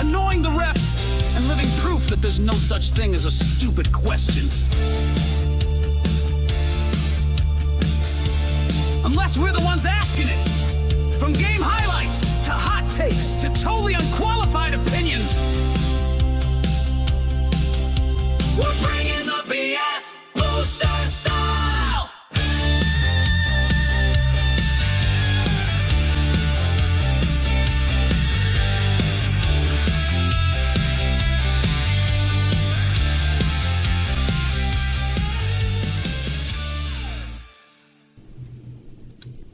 annoying the refs, and living proof that there's no such thing as a stupid question. Unless we're the ones asking it. From game highlights, to hot takes, to totally unqualified opinions. We're bringing the BS Booster style!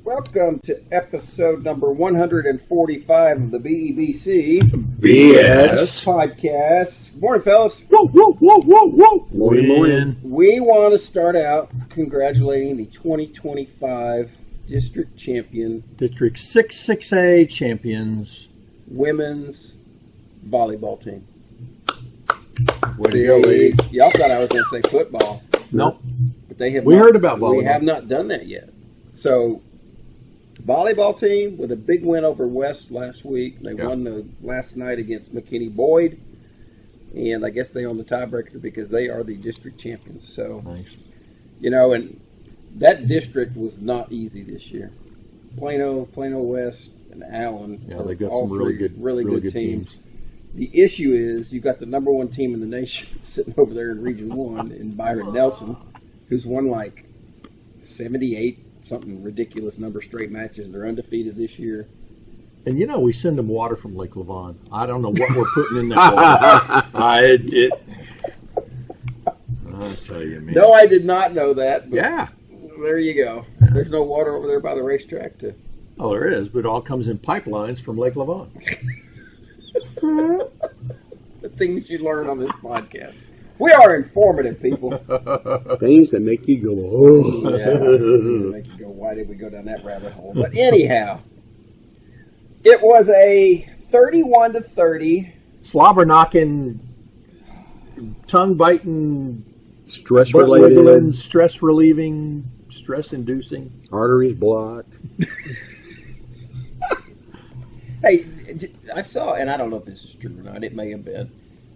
Welcome to episode number 145 of the BEBC BS Podcast. Good morning, fellas. Whoa, whoa, whoa, whoa, whoa. Morning. We want to start out congratulating the 2025 district champion, District 6A champions. women's volleyball team. Way to go, ladies. Y'all thought I was going to say football. Nope. But they have We not- heard about volleyball. We have not done that yet. So, volleyball team with a big win over West last week. They won the last night against McKinney Boyd. And I guess they own the tiebreaker because they are the district champions. So, Nice. you know, and that district was not easy this year. Plano West, and Allen. Yeah, they got all some really three good teams. The issue is you've got the number one team in the nation sitting over there in Region 1 in Byron Nelson, who's won like 78 something ridiculous number straight matches. They're undefeated this year. And you know, we send them water from Lake Levon. I don't know what we're putting in that water. I'll tell you, man. No, I did not know that. But Yeah. there you go. There's no water over there by the racetrack to. Oh, there is, but it all comes in pipelines from Lake Levon. The things you learn on this podcast. We are informative people. Things that make you go, oh. Yeah, make you go, why did we go down that rabbit hole? But anyhow, it was a 31-30. Slobber knocking, tongue biting, Stress butt wiggling, related, stress relieving, stress inducing. arteries blocked. Hey, I saw, and I don't know if this is true or not, it may have been,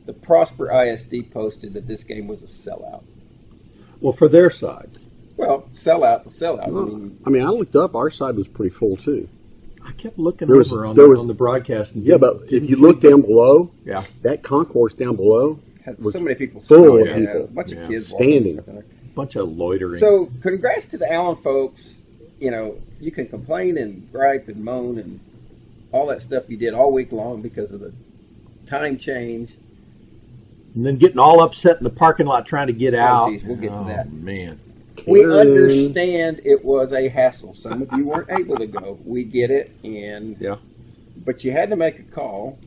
the Prosper ISD posted that this game was a sellout. Well, for their side. Well, sellout to sellout. Well, I mean, I looked up, our side was pretty full too. I kept looking There was- over on the broadcast. And Yeah, but didn't if you see look anything. down below, Yeah. that concourse down below had was so many people full of yeah, people. a bunch Yeah. of kids Standing. walking. Bunch of loitering. So, congrats to the Allen folks. You know, you can complain and gripe and moan and all that stuff you did all week long because of the time change. and then getting all upset in the parking lot trying to get out. Geez, we'll get to that. Man. We Karen. understand it was a hassle. Some of you weren't able to go. We get it, Yeah. but you had to make a call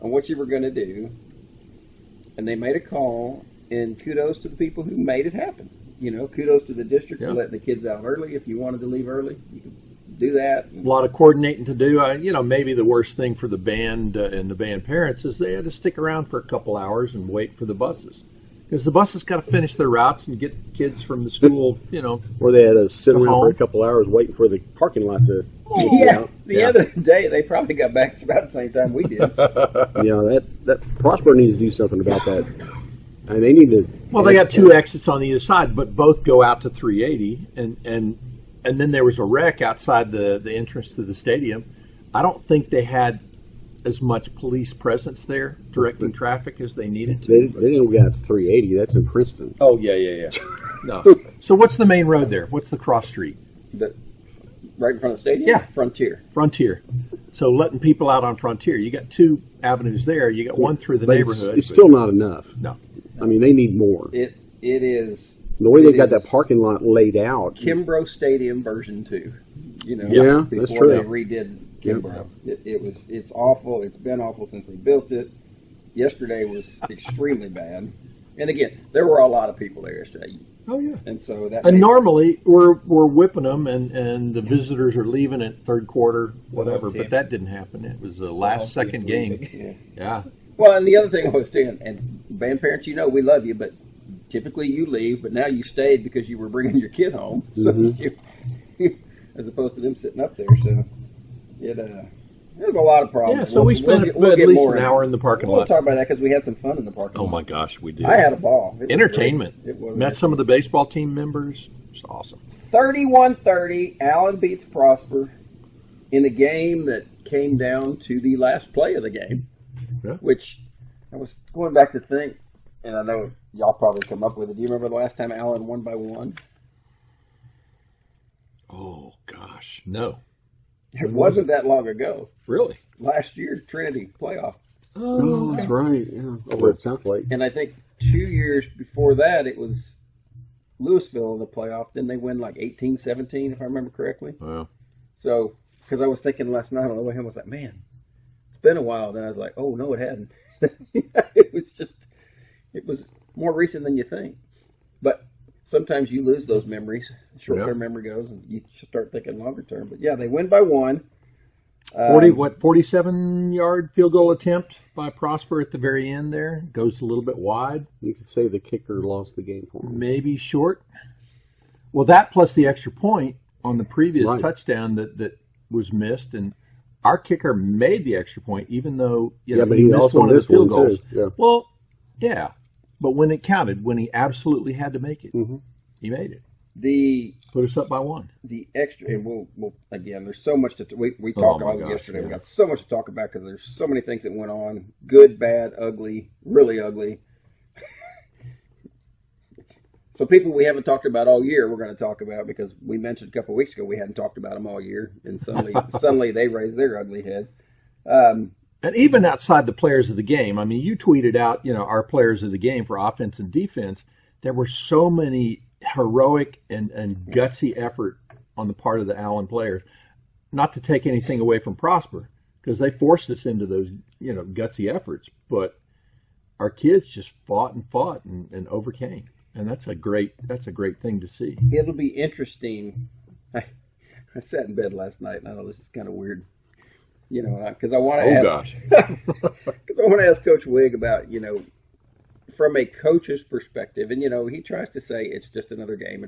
on what you were going to do, and they made a call. And kudos to the people who made it happen. You know, kudos to the district Yeah. for letting the kids out early. If you wanted to leave early, you could do that. A lot of coordinating to do. Maybe the worst thing for the band and the band parents is they had to stick around for a couple hours and wait for the buses. Because the buses got to finish their routes and get kids from the school, Or they had to sit Come around for home. a couple hours waiting for the parking lot to. Yeah, the Yeah. end of the day, they probably got back about the same time we did. That Prosper needs to do something about that. And they need to. Well, they got two exits on either side, but both go out to 380, and then there was a wreck outside the entrance to the stadium. I don't think they had as much police presence there directing traffic as they needed to. They didn't get out to 380. That's in Princeton. Oh, yeah. No. So what's the main road there? What's the cross street? Right in front of the stadium? Yeah. Frontier. Frontier. So letting people out on Frontier. You got two avenues there. You got one through the But neighborhood. It's still not enough. No. I mean, they need more. It is. The way it they got is that parking lot laid out. Kimbrough Stadium version 2. Yeah, before that's true. they redid Kimbrough. It's awful. It's been awful since they built it. Yesterday was extremely bad. And again, there were a lot of people there yesterday. Oh, yeah. And so that. And normally we're whipping them, and the visitors are leaving at third quarter, whatever. But that didn't happen. It was the last second game. Yeah. Well, and the other thing I was saying, and band parents, we love you, but typically you leave, but now you stayed because you were bringing your kid home, so as opposed to them sitting up there. So There's a lot of problems. Yeah, so we spent we'll at get least more an hour in the parking We'll lot. talk about that because we had some fun in the parking lot. Oh my gosh, we did. I had a ball. It was Entertainment. great. It was Met some of the baseball team members. It's awesome. 31-30, Allen beats Prosper in a game that came down to the last play of the game, Yeah. which I was going back to think, and I know y'all probably come up with it. Do you remember the last time Allen won by one? Oh gosh, no. It wasn't that long ago. Really? Last year, Trinity playoff. Oh, that's right. Yeah, over at South Lake. And I think 2 years before that, it was Louisville in the playoff. Didn't they win like 18-17, if I remember correctly? Wow. So, because I was thinking last night on the way home, I was like, man, it's been a while. Then I was like, oh, no, it hadn't. It was more recent than you think. But sometimes you lose those memories. Short-term memory goes, and you start thinking longer term. But yeah, they win by one. 47-yard field goal attempt by Prosper at the very end there. Goes a little bit wide. You could say the kicker lost the game for him. Maybe short. Well, that plus the extra point on the previous Right. touchdown that was missed. And our kicker made the extra point, even though but he he missed also one of the missed field one, goals. too. Yeah. Well, yeah. But when it counted, when he absolutely had to make it, he made it. The Put us up by one. extra, and we'll again, there's so much to we Oh, talked my about gosh, yesterday. We yeah. got so much to talk about because there's so many things that went on: good, bad, ugly, really ugly. So people we haven't talked about all year, we're going to talk about because we mentioned a couple of weeks ago we hadn't talked about them all year, and suddenly they raised their ugly head. And even outside the players of the game, I mean, you tweeted out, our players of the game for offense and defense. There were so many heroic and gutsy effort on the part of the Allen players. Not to take anything away from Prosper, because they forced us into those, gutsy efforts. But our kids just fought and overcame, and that's a great thing to see. It'll be interesting. I sat in bed last night, and I know this is kind of weird, because I want to ask. Because I want to ask Coach Wigg about, from a coach's perspective, and he tries to say it's just another game,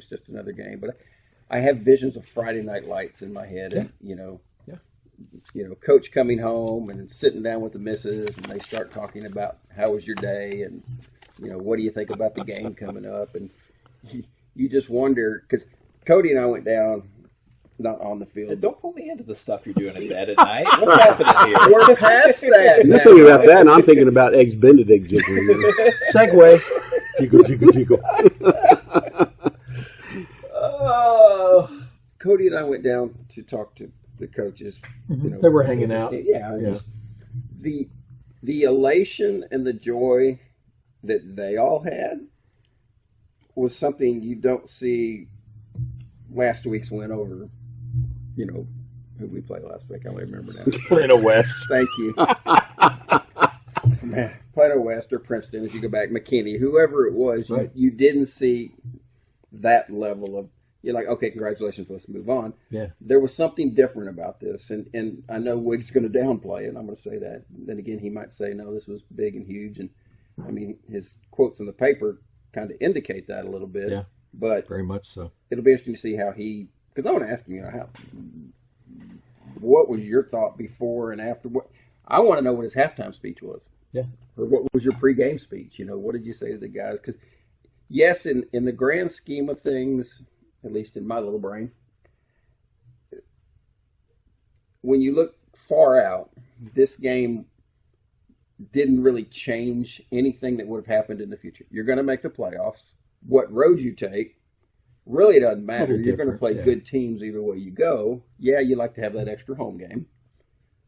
but I have visions of Friday Night Lights in my head, and Coach coming home and sitting down with the missus, and they start talking about how was your day, and what do you think about the game coming up, and you just wonder because Cody and I went down. Not on the field. Don't pull me into the stuff you're doing in bed at night. What's happening here? We're past that. You're thinking about that, and I'm thinking about Eggs Benedict jiggling. Segue. Jiggle. Oh, Cody and I went down to talk to the coaches. They were hanging out. Yeah. Just the elation and the joy that they all had was something you don't see last week's win over, who we played last week. I don't remember now. Plano West. Thank you. Man, Plano West or Princeton, as you go back, McKinney, whoever it was, Right. you didn't see that level of, you're like, okay, congratulations, let's move on. Yeah. There was something different about this, and I know Wigg's going to downplay it, I'm going to say that. Then again, he might say, no, this was big and huge, and I mean, his quotes in the paper kind of indicate that a little bit. Yeah, but very much so. It'll be interesting to see how because I want to ask him, what was your thought before and after? I want to know what his halftime speech was. Yeah. Or what was your pregame speech? What did you say to the guys? Because, yes, in the grand scheme of things, at least in my little brain, when you look far out, this game didn't really change anything that would have happened in the future. You're going to make the playoffs. What road you take really doesn't matter. Totally You're going to play good teams either way you go. Yeah, you like to have that extra home game.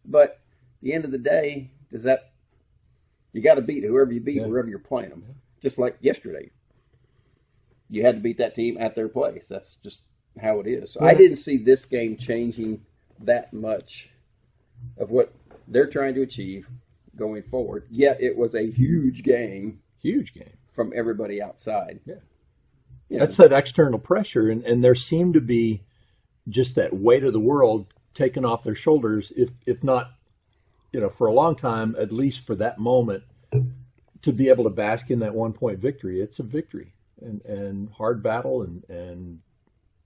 But at the end of the day, you got to beat whoever you beat, wherever you're playing them. Yeah. Just like yesterday. You had to beat that team at their place. That's just how it is. So I didn't see this game changing that much of what they're trying to achieve going forward. Yet it was a huge game. Huge game. From everybody outside. Yeah. That's that external pressure, and there seemed to be just that weight of the world taken off their shoulders, if not, for a long time, at least for that moment, to be able to bask in that 1-point victory. It's a victory, and hard battle and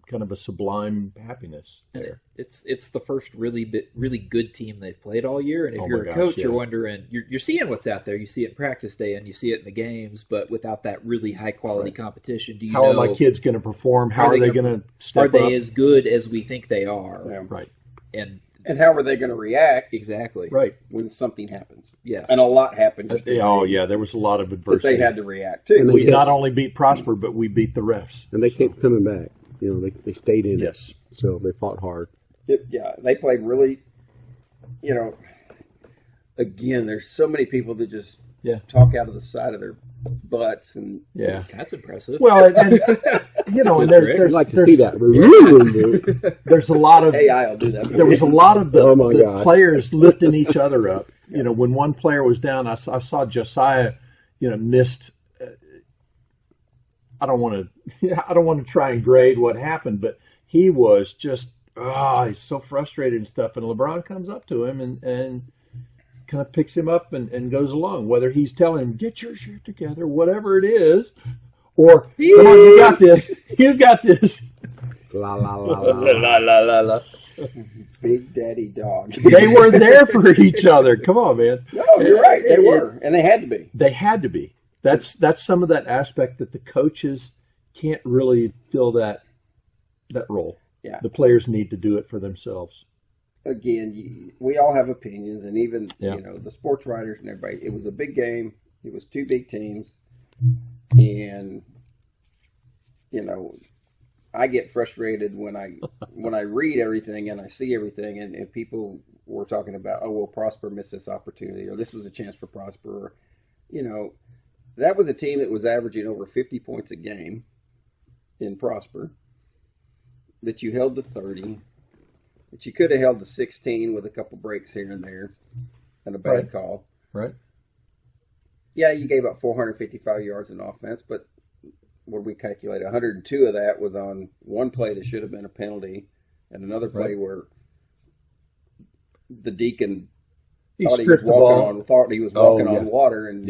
kind of a sublime happiness there. It's the first really good team they've played all year, and if you're a coach, you're wondering, you're seeing what's out there. You see it in practice day, and you see it in the games, but without that really high quality competition, do you how know are my kids going to perform? How are they going to step up? Are they as good as we think they are? Yeah. Right. And how are they going to react? Exactly. Right. When something happens. Yeah. And a lot happened. There was a lot of adversity. They had to react to. And We not only beat Prosper, but we beat the refs. And they kept coming back. You know, they stayed in Yes. it. So they fought hard. They played really, again, there's so many people that just talk out of the side of their butts. And That's impressive. Well, and there's I'd like to see that. There's a lot of AI will do that. there was a lot of the gosh. players lifting each other up. When one player was down, I saw Josiah, missed. I don't want to try and grade what happened, but he was just he's so frustrated and stuff. And LeBron comes up to him and kind of picks him up and goes along. Whether he's telling him get your shit together, whatever it is, or come on, you got this, La la la la. la la la la. Big Daddy Dog. They were there for each other. Come on, man. No, you're right. They were, and they had to be. They had to be. That's some of that aspect that the coaches can't really fill that role. Yeah. The players need to do it for themselves. Again, we all have opinions, and even the sports writers and everybody. It was a big game. It was two big teams, and I get frustrated when I read everything and I see everything, and people were talking about, oh well, Prosper missed this opportunity, or this was a chance for Prosper, or, that was a team that was averaging over 50 points a game in Prosper, that you held to 30, that you could have held to 16 with a couple breaks here and there and a bad call. Right. Yeah, you gave up 455 yards in offense, but what did we calculate? 102 of that was on one play that should have been a penalty, and another play where the deacon thought he was walking on water and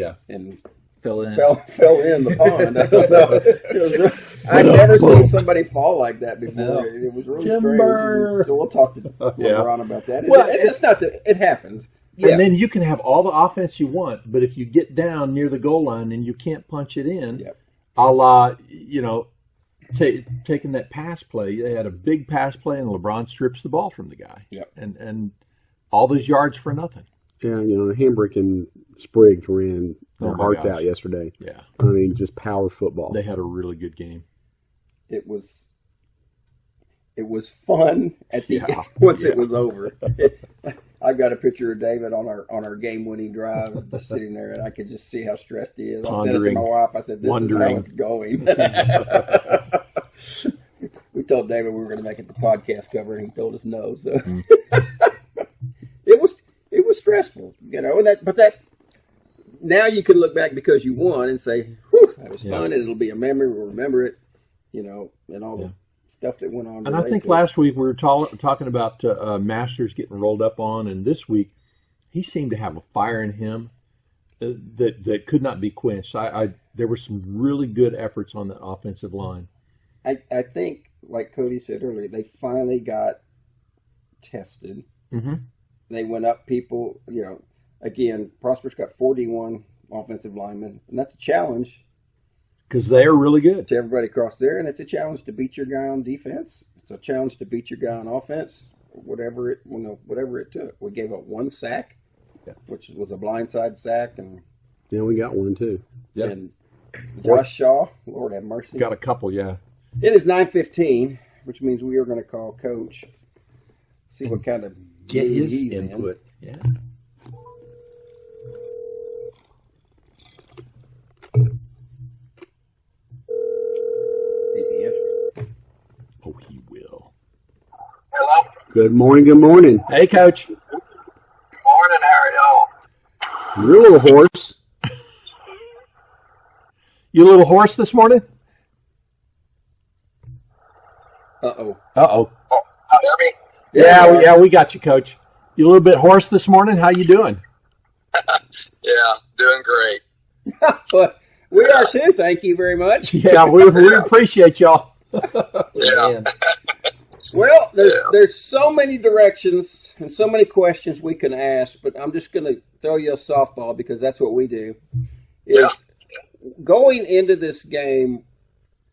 fell in the pond. I don't know. I've never seen somebody fall like that before. No. It was really strange. So we'll talk to LeBron about that. Well, it's not that it happens. Yeah. And then you can have all the offense you want, but if you get down near the goal line and you can't punch it in, a la, taking that pass play, they had a big pass play and LeBron strips the ball from the guy. Yep. And all those yards for nothing. Yeah, Hambrick and Spriggs ran their hearts out yesterday. Yeah. I mean, just power football. They had a really good game. It was fun at the end once it was over. I've got a picture of David on our game-winning drive, just sitting there, and I could just see how stressed he is. I said it to my wife. I said, "This is how it's going." We told David we were going to make it the podcast cover, and he told us no. So it was stressful, But now you can look back because you won and say, "Whew, that was fun," and it'll be a memory. We'll remember it, and all the stuff that went on. And I think last week we were talking about Masters getting rolled up on, and this week he seemed to have a fire in him that could not be quenched. There were some really good efforts on that offensive line. I think, like Cody said earlier, they finally got tested. Mm-hmm. They went up people, again, Prosper's got 41 offensive linemen, and that's a challenge. Because they are really good. To everybody across there, and it's a challenge to beat your guy on defense. It's a challenge to beat your guy on offense, whatever it took. We gave up one sack, which was a blindside sack. And we got one too. Yeah. And Josh Shaw, Lord have mercy. Got a couple, yeah. It is 9:15, which means we are going to call Coach, see what kind of get his he's input. In. Yeah. Oh, he will. Hello? Good morning. Hey, Coach. Good morning, how are y'all? You're a little hoarse. You a little hoarse this morning? Uh-oh. Oh, hear me? Yeah, we got you, Coach. You a little bit hoarse this morning? How you doing? Yeah, doing great. But we are too, thank you very much. Yeah, we appreciate y'all. Yeah. Well, there's so many directions and so many questions we can ask, but I'm just going to throw you a softball because that's what we do. Going into this game,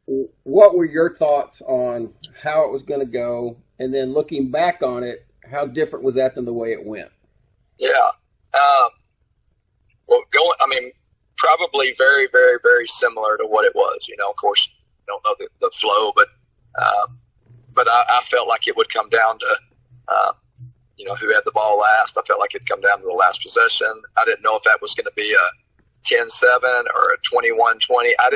what were your thoughts on how it was going to go? And then looking back on it, how different was that than the way it went? Yeah. Probably very, very, very similar to what it was. Of course, I don't know the flow, but I felt like it would come down to, who had the ball last. I felt like it'd come down to the last possession. I didn't know if that was going to be a 10-7 or a 21-20. I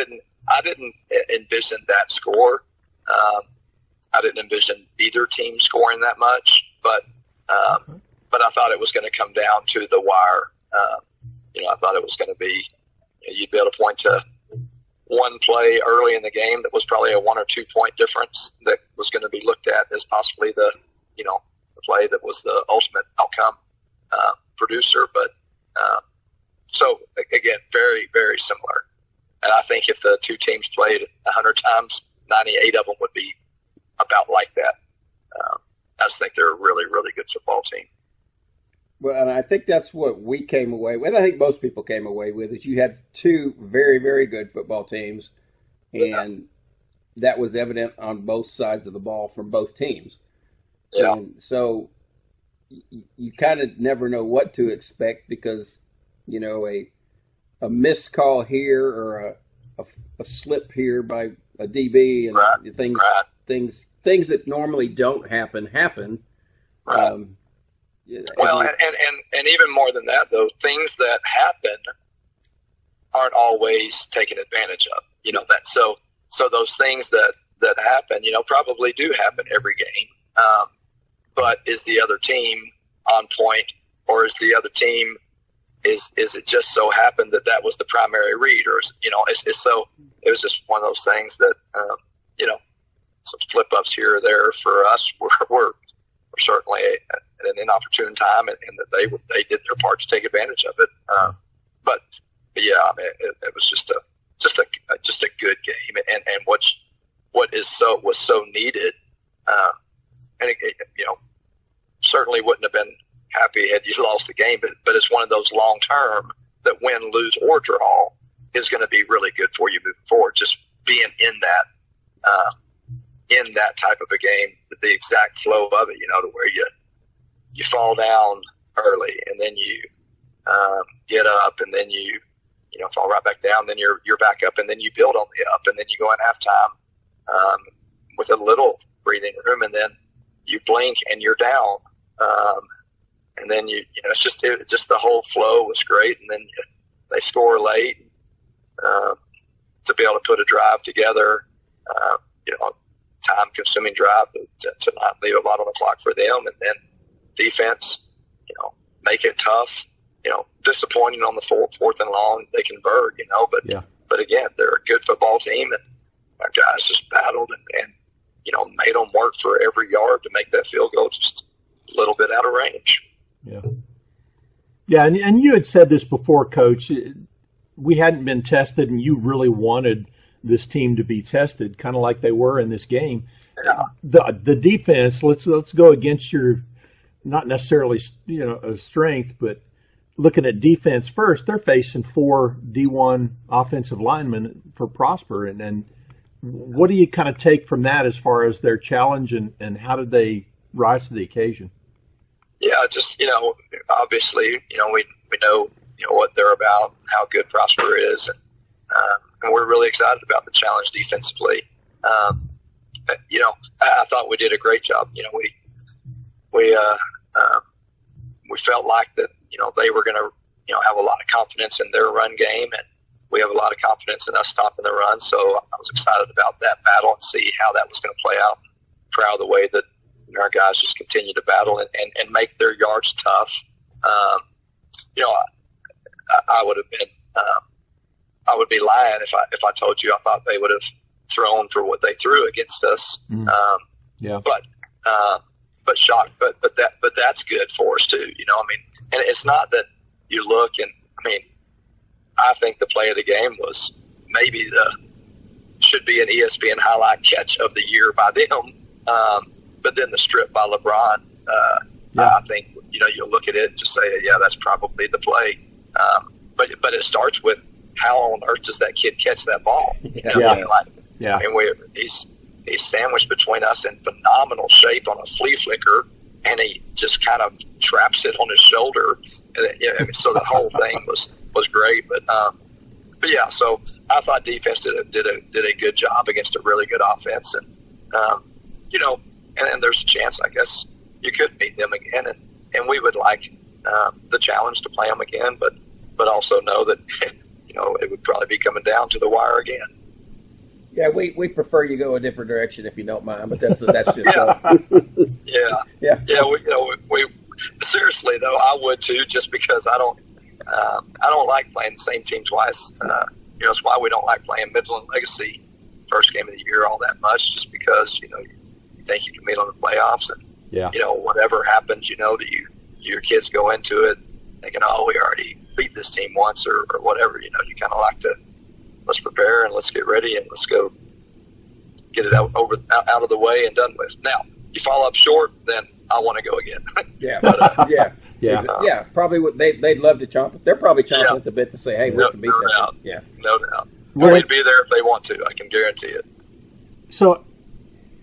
didn't envision that score. I didn't envision either team scoring that much, but I thought it was going to come down to the wire. I thought it was going to be, you'd be able to point to one play early in the game that was probably a 1 or 2 point difference that was going to be looked at as possibly the play that was the ultimate outcome producer. But so again, very, very similar. And I think if the two teams played 100 times, 98 of them would be about like that. I just think they're a really, really good football team. Well, and I think that's what we came away with. I think most people came away with is you had two very, very good football teams, and that was evident on both sides of the ball from both teams. Yeah. And so you kind of never know what to expect because, a missed call here or a slip here by a DB and things that normally don't happen. Right. Well, and even more than that, though, things that happen aren't always taken advantage of. So those things that happen, probably do happen every game. But is the other team on point, or is the other team is it just so happened that was the primary read, or it's so it was just one of those things that some flip ups here or there for us were certainly at an inopportune time, and that they did their part to take advantage of it. But yeah, it was just a good game, and what was so needed, and it certainly wouldn't have been happy had you lost the game, but it's one of those long term that win, lose, or draw is going to be really good for you moving forward. Just being in that type of a game, the exact flow of it, to where you fall down early and then you get up and then you fall right back down, then you're back up and then you build on the up and then you go in halftime with a little breathing room and then you blink and you're down. And then it's just the whole flow was great. And then they score late to be able to put a drive together, time-consuming drive to not leave a lot on the clock for them, and then defense, make it tough. Disappointing on the fourth and long, they convert. But again, they're a good football team, and our guys just battled and made them work for every yard to make that field goal just a little bit out of range. Yeah, and you had said this before, Coach. We hadn't been tested, and you really wanted this team to be tested, kind of like they were in this game. Yeah. The defense. Let's go against your, not necessarily a strength, but looking at defense first. They're facing 4 D1 offensive linemen for Prosper, and what do you kind of take from that as far as their challenge and how did they rise to the occasion? Yeah, just obviously we know what they're about, how good Prosper is, and we're really excited about the challenge defensively. I thought we did a great job. We felt like that they were going to have a lot of confidence in their run game, and we have a lot of confidence in us stopping the run. So I was excited about that battle and see how that was going to play out. Proud of the way that our guys just continue to battle and make their yards tough. I would have been, I would be lying if I told you I thought they would have thrown for what they threw against us. But shocked, but that's good for us too. And it's not that you look and I think the play of the game was maybe should be an ESPN highlight catch of the year by them. But then the strip by LeBron, I think, you'll look at it and just say, yeah, that's probably the play. But it starts with how on earth does that kid catch that ball? He's sandwiched between us in phenomenal shape on a flea flicker, and he just kind of traps it on his shoulder. And so the whole thing was great. But yeah, so I thought defense did a good job against a really good offense, and and there's a chance, I guess, you could beat them again, and we would like the challenge to play them again, but also know that it would probably be coming down to the wire again. Yeah, we prefer you go a different direction if you don't mind, but that's just yeah. We seriously though, I would too, just because I don't like playing the same team twice. It's why we don't like playing Midland Legacy first game of the year all that much, just because you think you can meet on the playoffs, and whatever happens, your kids go into it thinking, oh, we already beat this team once or whatever. You kind of like to, let's prepare and let's get ready and let's go get it out of the way and done with. Now, you fall up short, then I want to go again. Yeah, but, yeah. Probably they'd love to chomp. They're probably chomping at the bit to say, "Hey, we can beat them." Doubt. Yeah, no doubt. They'd be there if they want to. I can guarantee it. So,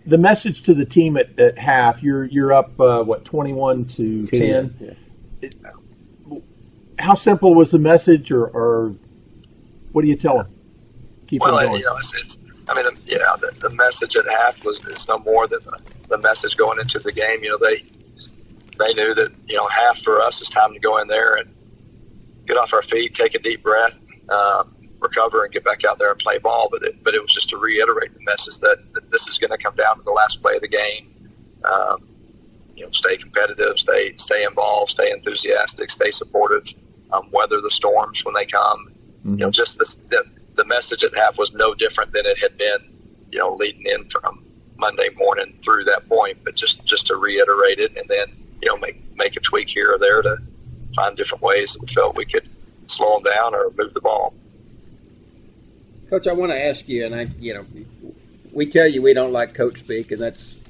the message to the team at half, you're up 21-10. Yeah. How simple was the message, or what do you tell them? Keep on going. The message at half is no more than the message going into the game. They knew that half for us is time to go in there and get off our feet, take a deep breath, recover, and get back out there and play ball. But it was just to reiterate the message that this is going to come down to the last play of the game. Stay competitive, stay involved, stay enthusiastic, stay supportive, weather the storms when they come. Mm-hmm. Just the message at half was no different than it had been, leading in from Monday morning through that point. But just to reiterate it, and then make a tweak here or there to find different ways that we felt we could slow them down or move the ball. Coach, I want to ask you, and we tell you we don't like coach speak, and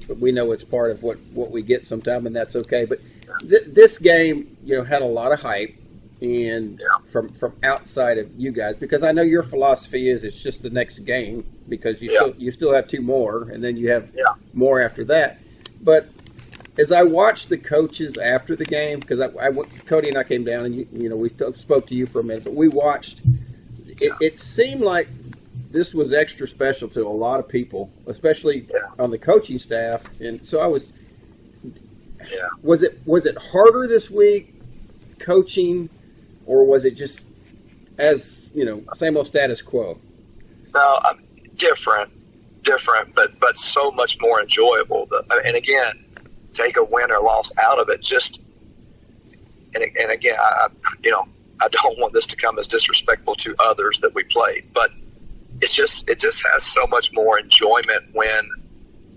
but we know it's part of what we get sometime, and that's okay. But this game, had a lot of hype, and from outside of you guys, because I know your philosophy is it's just the next game, because you still have two more, and then you have more after that. But as I watched the coaches after the game, because Cody and I came down, and we spoke to you for a minute, but we watched. It seemed like this was extra special to a lot of people, especially on the coaching staff. And so I was. Yeah. Was it harder this week coaching, or was it just as same old status quo? No, different, but so much more enjoyable. And again, take a win or loss out of it. And again, I don't want this to come as disrespectful to others that we played, but it just has so much more enjoyment when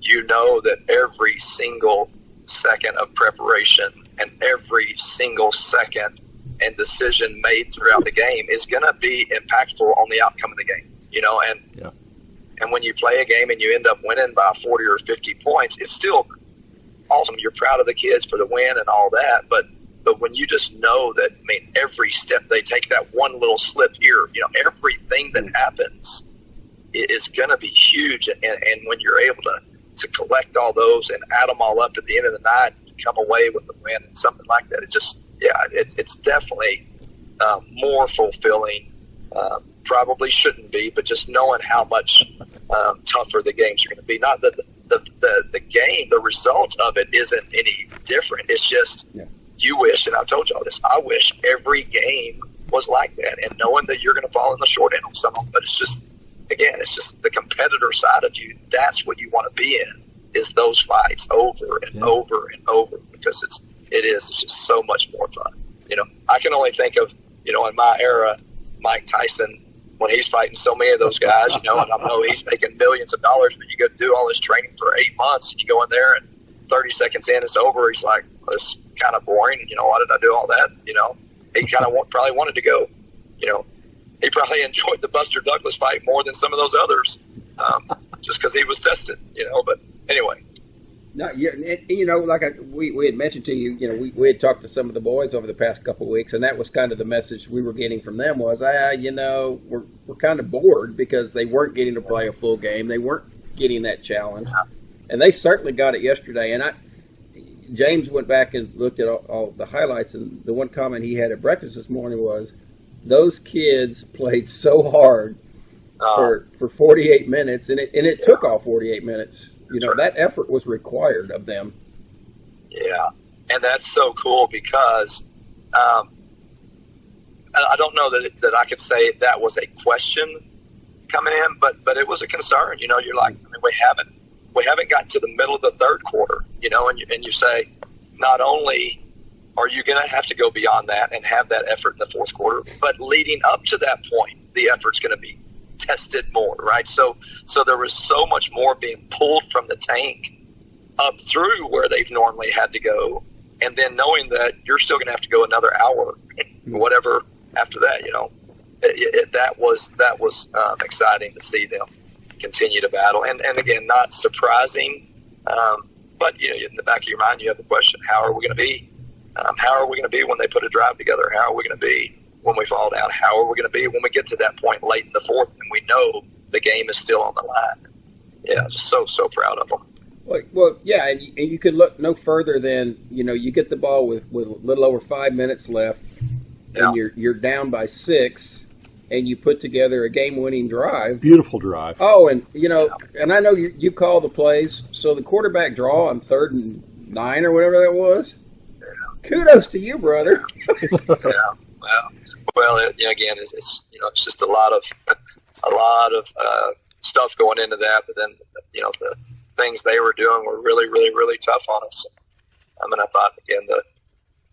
you know that every single second of preparation and every single second and decision made throughout the game is going to be impactful on the outcome of the game. And when you play a game and you end up winning by 40 or 50 points, it's still awesome. You're proud of the kids for the win and all that, but when you just know that, every step they take, that one little slip here, everything that happens is going to be huge. And when you're able to collect all those and add them all up at the end of the night and come away with the win and something like that, it's definitely more fulfilling. Probably shouldn't be, but just knowing how much tougher the games are going to be. Not that the game, the result of it isn't any different. It's just you wish, and I told y'all this, I wish every game was like that, and knowing that you're going to fall in the short end on some of them. But it's just the competitor side of you. That's what you want to be in, is those fights over and over and over, because it's just so much more fun. I can only think of, in my era, Mike Tyson, when he's fighting so many of those guys, and I know he's making millions of dollars, but you go do all this training for 8 months, and you go in there and 30 seconds in, it's over. He's like, well, this is kind of boring. Why did I do all that? He kind of probably wanted to go. He probably enjoyed the Buster Douglas fight more than some of those others. just because he was tested, But anyway. No, yeah, like we had mentioned to you, we had talked to some of the boys over the past couple of weeks, and that was kind of the message we were getting from them was, we're kind of bored because they weren't getting to play a full game. They weren't getting that challenge. And they certainly got it yesterday. And James went back and looked at all the highlights, and the one comment he had at breakfast this morning was, those kids played so hard for 48 minutes, and it took all 48 minutes. That effort was required of them. Yeah, and that's so cool because I don't know that I could say that was a question coming in, but it was a concern. You're like, we haven't gotten to the middle of the third quarter, and you say, not only are you going to have to go beyond that and have that effort in the fourth quarter, but leading up to that point, the effort's going to be tested more, right? So there was so much more being pulled from the tank up through where they've normally had to go, and then knowing that you're still going to have to go another hour, whatever after that, that was exciting to see them continue to battle, and again, not surprising, but in the back of your mind, you have the question: how are we going to be? How are we going to be when they put a drive together? How are we going to be when we fall down? How are we going to be when we get to that point late in the fourth and we know the game is still on the line? Yeah, just so proud of them. Well, yeah, and you could look no further than, you get the ball with a little over 5 minutes left, and you're down by 6, and you put together a game-winning drive. Beautiful drive. Oh, and, and I know you call the plays, so the quarterback draw on 3rd and 9 or whatever that was, kudos to you, brother. Well, again, it's just a lot of stuff going into that. But then, the things they were doing were really, really, really tough on us. I thought again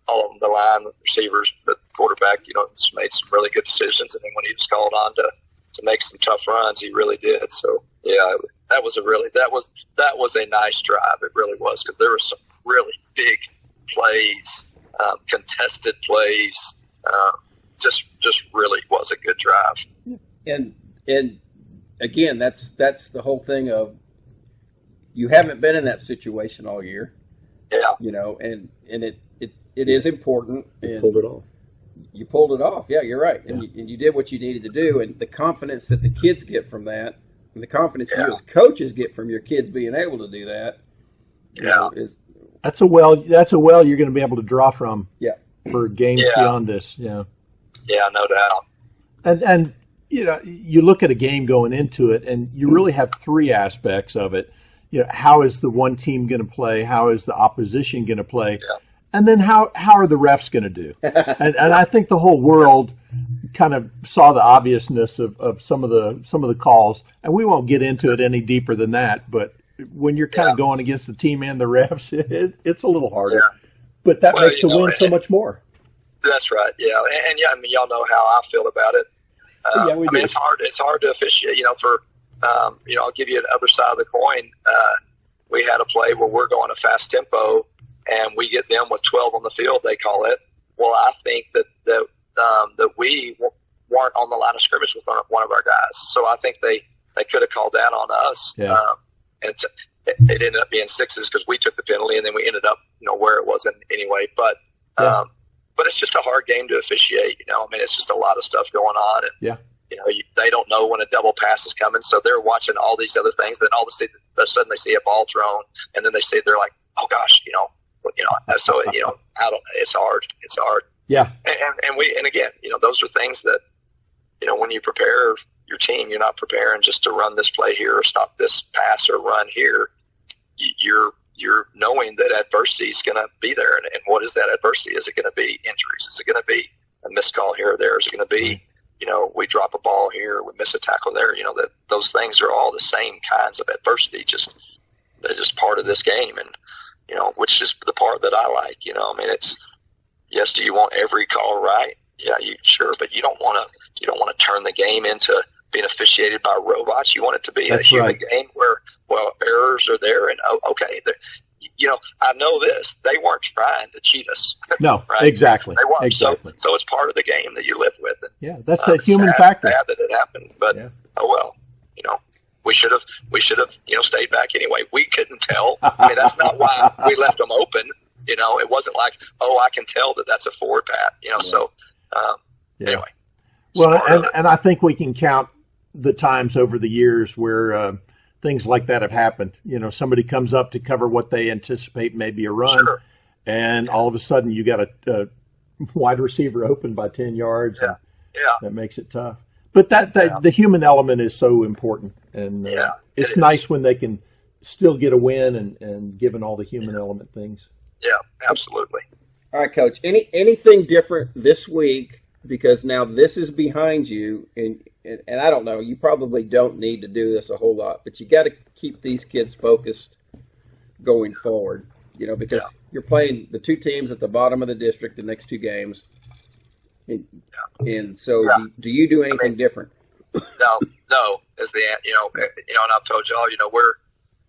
all of them, the line, the receivers, the quarterback, just made some really good decisions. And then when he was called on to make some tough runs, he really did. So yeah, that was a nice drive. It really was, because there were some really big plays, contested plays. Just really was a good drive. And again, that's the whole thing of, you haven't been in that situation all year. Yeah. And it is important. And pulled it off. You pulled it off. Yeah, you're right. And you did what you needed to do. And the confidence that the kids get from that, and the confidence you as coaches get from your kids being able to do that, is that's a well you're going to be able to draw from. Yeah. For games beyond this. Yeah. Yeah, no doubt. And you look at a game going into it, and you really have 3 aspects of it. How is the one team going to play? How is the opposition going to play? Yeah. And then how are the refs going to do? and I think the whole world kind of saw the obviousness of some of the calls, and we won't get into it any deeper than that. But when you're kind of going against the team and the refs, it's a little harder. Yeah. But that makes the win so much more. That's right. Yeah, and y'all know how I feel about it. We do. It's hard to officiate. I'll give you the other side of the coin. We had a play where we're going a fast tempo, and we get them with 12 on the field, they call it. Well, I think that we weren't on the line of scrimmage with one of our guys, so I think they could have called that on us. Yeah. And it ended up being 6s because we took the penalty, and then we ended up where it wasn't anyway. But it's just a hard game to officiate. It's just a lot of stuff going on, and they don't know when a double pass is coming, so they're watching all these other things. Then all of a sudden they see a ball thrown, and then they're like, "Oh gosh, So it's hard. It's hard. Yeah. And again, those are things that when you prepare your team, you're not preparing just to run this play here or stop this pass or run here. You're knowing that adversity is going to be there, and what is that adversity? Is it going to be injuries? Is it going to be a missed call here or there? Is it going to be we drop a ball here, we miss a tackle there? That those things are all the same kinds of adversity. They're just part of this game, and which is the part that I like. It's yes. Do you want every call right? Yeah, but you don't want to turn the game into being officiated by robots. You want it to be a human game where errors are there, and okay, I know this. They weren't trying to cheat us. No, right? Exactly. They weren't. Exactly. So it's part of the game that you live with. And, that's that human factor. Sad that it happened, but oh well. we should have stayed back anyway. We couldn't tell. I mean, that's not why we left them open. It wasn't like, I can tell that that's a forward pat. So anyway. Well, and I think we can count the times over the years where things like that have happened. Somebody comes up to cover what they anticipate may be a run, sure. And all of a sudden you got a wide receiver open by 10 yards. Yeah. That makes it tough. But the human element is so important, and it's nice when they can still get a win, and given all the human element things. Yeah, absolutely. All right, Coach. Anything different this week? Because now this is behind you, and I don't know, you probably don't need to do this a whole lot, but you got to keep these kids focused going forward, because you're playing the two teams at the bottom of the district the next two games. And so do you do anything different? No, is the, and I've told y'all,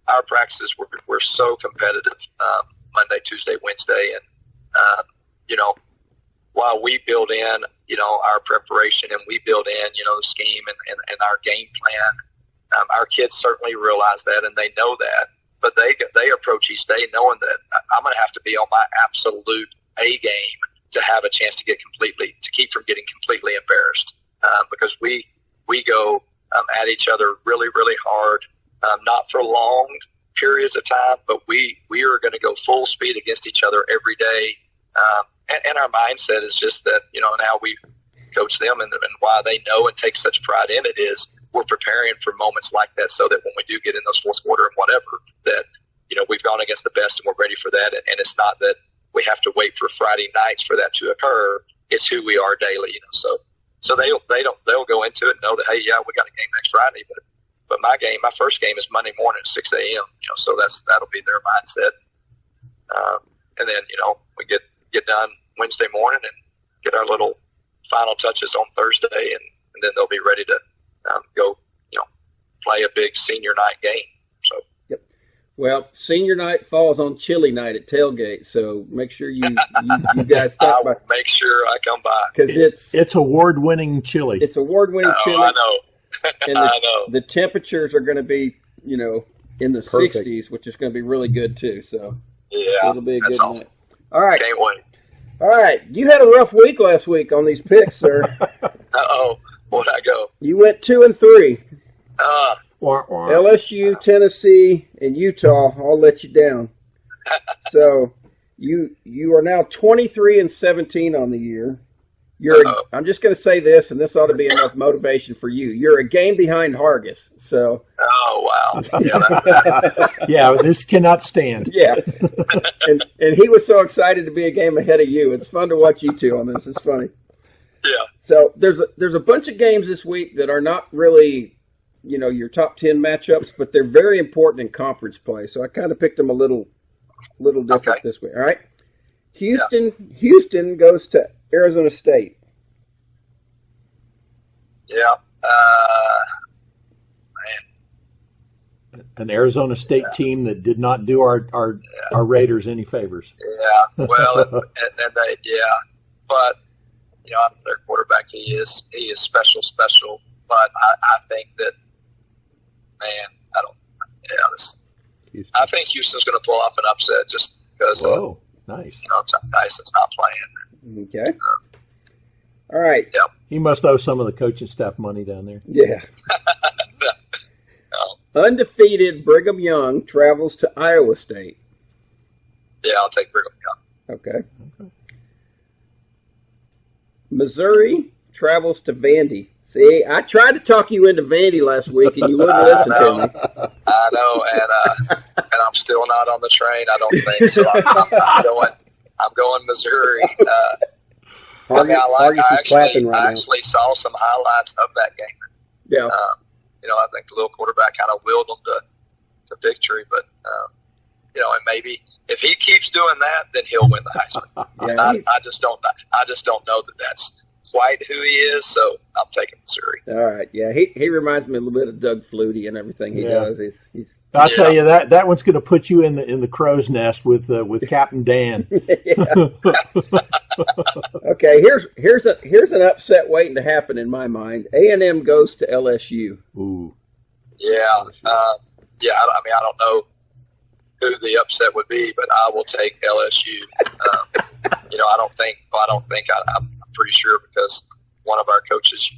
our practices, we're so competitive, Monday, Tuesday, Wednesday. And, while we build in, our preparation, and we build in, the scheme and our game plan, our kids certainly realize that, and they know that, but they approach each day knowing that I'm going to have to be on my absolute A game to have a chance to keep from getting completely embarrassed, because we go at each other really, really hard, not for long periods of time, but we are going to go full speed against each other every day. And our mindset is just that, and how we coach them and why they know and take such pride in it is we're preparing for moments like that, so that when we do get in those fourth quarter and whatever, that, we've gone against the best and we're ready for that. And it's not that we have to wait for Friday nights for that to occur. It's who we are daily, So they'll go into it and know that, hey, we got a game next Friday, but my first game is Monday morning at 6 a.m. So that'll be their mindset. And then we get done Wednesday morning and get our little final touches on Thursday, and then they'll be ready to go play a big senior night game. So. Well, senior night falls on chili night at tailgate, so make sure you guys stop by. Make sure I come by, because it's award-winning chili. It's award-winning chili. I know. And I know. The temperatures are going to be, in the Perfect. 60s, which is going to be really good too. So it'll be a good awesome. night. All right. Can't wait. All right. You had a rough week last week on these picks, sir. Where'd I go? You went 2-3. Or LSU, Tennessee, and Utah all let you down. So you are now 23-17 on the year. I'm just going to say this, and this ought to be enough motivation for you. You're a game behind Hargis. So. Oh wow! Yeah, this cannot stand. Yeah, and he was so excited to be a game ahead of you. It's fun to watch you two on this. It's funny. Yeah. So there's a bunch of games this week that are not really, your top 10 matchups, but they're very important in conference play. So I kind of picked them a little different this week. All right. Houston goes to Arizona State. Yeah. An Arizona State team that did not do our Raiders any favors. Yeah. Well, and they, but their quarterback, he is special. But I think that, I think Houston's going to pull off an upset just because. Whoa, nice. Tyson's not playing. Okay. All right. Yep. He must owe some of the coaching staff money down there. Yeah. No. Undefeated Brigham Young travels to Iowa State. Yeah, I'll take Brigham Young. Okay. Missouri travels to Vandy. See, I tried to talk you into Vandy last week, and you wouldn't listen to me. I know, and I'm still not on the train. I don't think so. I'm going Missouri. I actually saw some highlights of that game. Yeah. I think the little quarterback kind of willed them to victory, but and maybe if he keeps doing that, then he'll win the Heisman. Yeah, I just don't know that that's quite who he is, so I'm taking Missouri. All right, yeah, he reminds me a little bit of Doug Flutie and everything he does. He's I'll tell you that one's going to put you in the crow's nest with Captain Dan. Okay, here's an upset waiting to happen in my mind. A&M goes to LSU. Ooh. Yeah. I mean, I don't know who the upset would be, but I will take LSU. I'm pretty sure because one of our coaches,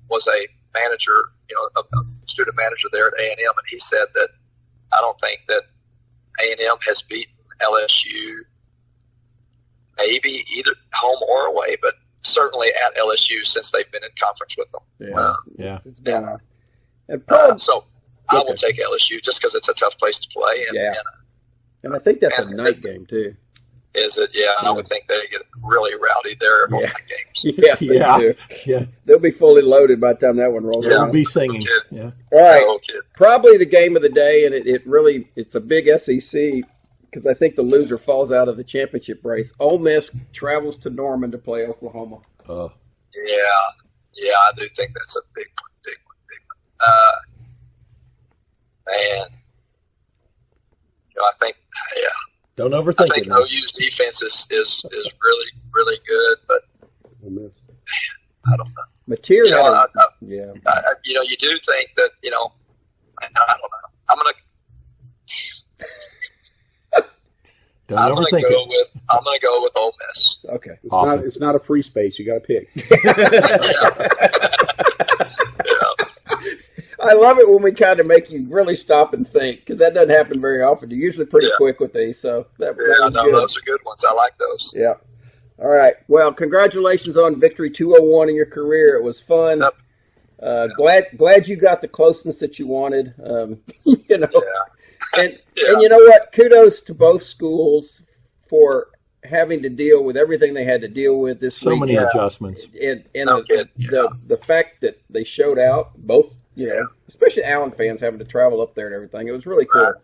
was a manager, a student manager there at A&M, and he said that I don't think that A&M has beaten LSU maybe either home or away, but certainly at LSU since they've been in conference with them. Yeah. It's been, so I will take LSU just because it's a tough place to play. And I think that's a night game too. Is it? Yeah, I would think they get really rowdy there on night games. Yeah. They'll be fully loaded by the time that one rolls around. They'll be singing. Yeah. All right. Probably the game of the day, and it's a big SEC because I think the loser falls out of the championship race. Ole Miss travels to Norman to play Oklahoma. Yeah, I do think that's a big one. Man, I think, Don't overthink I think it. OU's defense is really, really good, but I don't know. Material. You do think that, I don't know. I'm gonna go with Ole Miss. Okay. It's not a free space. You got to pick. I love it when we kind of make you really stop and think because that doesn't happen very often. You're usually pretty quick with these, so that was good. Those are good ones. I like those. Yeah. All right. Well, congratulations on victory 201 in your career. It was fun. Yep. Glad you got the closeness that you wanted. And you know what? Kudos to both schools for having to deal with everything they had to deal with this week. So many adjustments. And the fact that they showed out, both, especially Allen fans having to travel up there and everything. It was really cool. Right.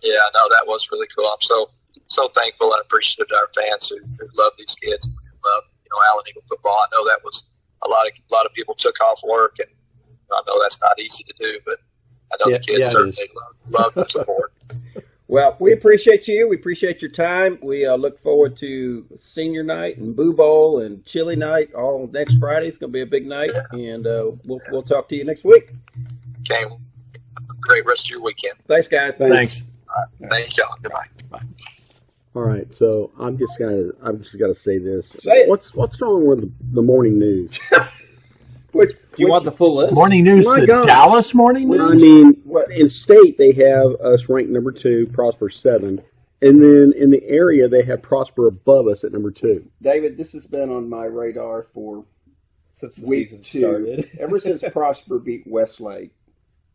Yeah, no, that was really cool. I'm so thankful and appreciative to our fans who love these kids and who love, Allen Eagle football. I know that was a lot of people took off work, and I know that's not easy to do, but I know the kids certainly love the support. Well, we appreciate you. We appreciate your time. We look forward to senior night and Boo Bowl and Chili night all next Friday. It's going to be a big night, and we'll talk to you next week. Okay. Great rest of your weekend. Thanks, guys. Thanks. All right. Thanks, y'all. Goodbye. Bye. All right, so I'm just got to say this. Say it. What's wrong with the morning news? Do you want the full list? Morning News, Dallas Morning News? I mean, in state, they have us ranked number 2, Prosper 7. And then in the area, they have Prosper above us at number 2. David, this has been on my radar since the season started. Ever since Prosper beat Westlake,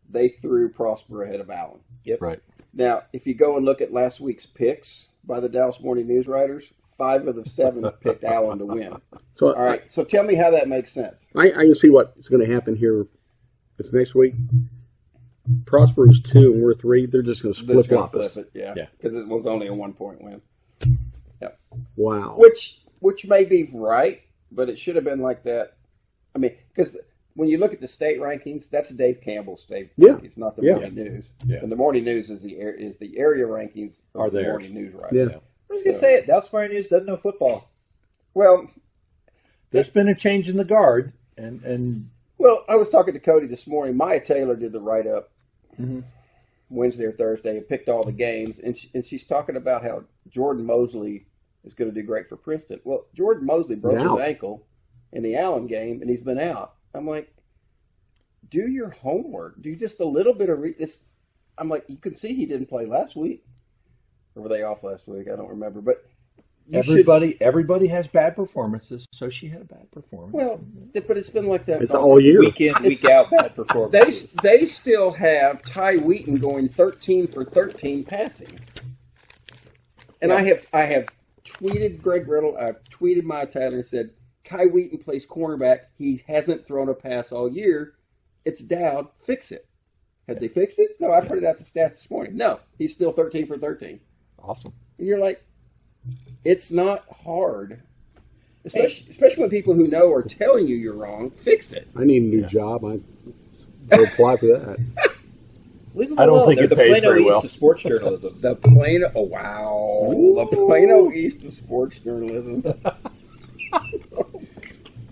they threw Prosper ahead of Allen. Yep. Right. Now, if you go and look at last week's picks by the Dallas Morning News writers, 5 of the 7 picked Allen to win. So, all right, so tell me how that makes sense. I can see what's going to happen here this next week. Prosper is 2 and we're 3. They're just going to flip-flop us. Yeah, because it was only a 1-point win. Yep. Wow. Which may be right, but it should have been like that. I mean, because when you look at the state rankings, that's Dave Campbell's state rankings, not the Morning News. Yeah. And the Morning News is the area rankings of the Morning News right now. I was going to say it. Dallas Morning News doesn't know football. Well, there's been a change in the guard, and well, I was talking to Cody this morning. Maya Taylor did the write-up Wednesday or Thursday and picked all the games, and she's talking about how Jordan Mosley is going to do great for Princeton. Well, Jordan Mosley broke his ankle in the Allen game, and he's been out. I'm like, do your homework. Do just a little bit of I'm like, you can see he didn't play last week. Or were they off last week? I don't remember. But everybody has bad performances, so she had a bad performance. Well, but it's been like that. It's all year. Week in, week out bad performances. They still have Ty Wheaton going 13 for 13 passing. And I have tweeted Greg Riddle. I've tweeted Maya Taylor and said, Ty Wheaton plays cornerback. He hasn't thrown a pass all year. It's Dowd. Fix it. Had they fixed it? No, I put it out the stats this morning. No, he's still 13 for 13. Awesome. And you're like, it's not hard. Especially when people who know are telling you you're wrong, fix it. I need a new job. I'll apply for that. Leave them I don't alone. think They're it pays the Plano very well. East of sports journalism. The Plano East of sports journalism.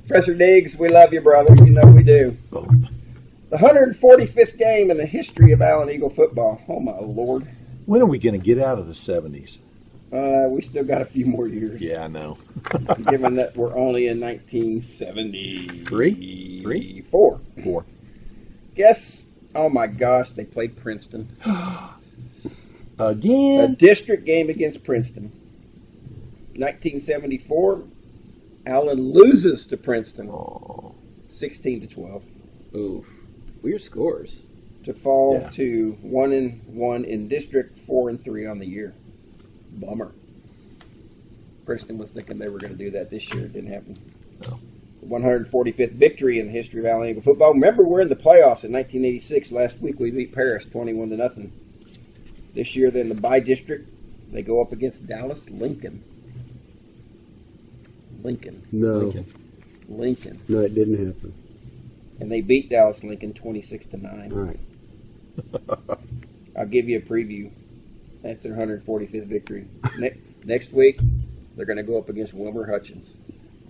Professor Diggs, we love you, brother. You know we do. The 145th game in the history of Allen Eagle football. Oh, my Lord. When are we going to get out of the 70s? We still got a few more years. Yeah, I know. Given that we're only in 1973. Four. Guess, oh my gosh, they played Princeton. Again? A district game against Princeton. 1974, Allen loses to Princeton. 16-12. Ooh, weird scores. To fall to 1-1 in district, 4-3 on the year. Bummer. Princeton was thinking they were going to do that this year. It didn't happen. No. 145th victory in the history of Allen Eagle football. Remember, we're in the playoffs in 1986. Last week we beat Paris 21-0. This year they're in the bi-district. They go up against Dallas Lincoln. Lincoln. No, it didn't happen. And they beat Dallas Lincoln 26-9. All right. I'll give you a preview. That's their 145th victory. Next week, they're going to go up against Wilbur Hutchins.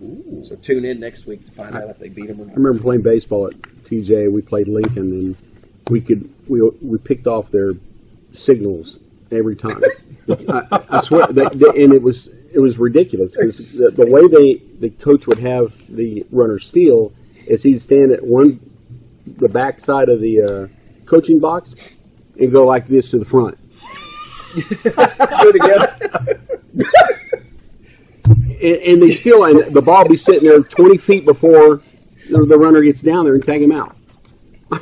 Ooh. So tune in next week to find out if they beat them or not. I remember playing baseball at TJ. We played Lincoln, and we picked off their signals every time. I swear, and it was ridiculous because the way the coach would have the runner steal is he'd stand at the back side of the coaching box and go like this to the front. Do it again. and they still, and the ball be sitting there 20 feet before the runner gets down there and tag him out.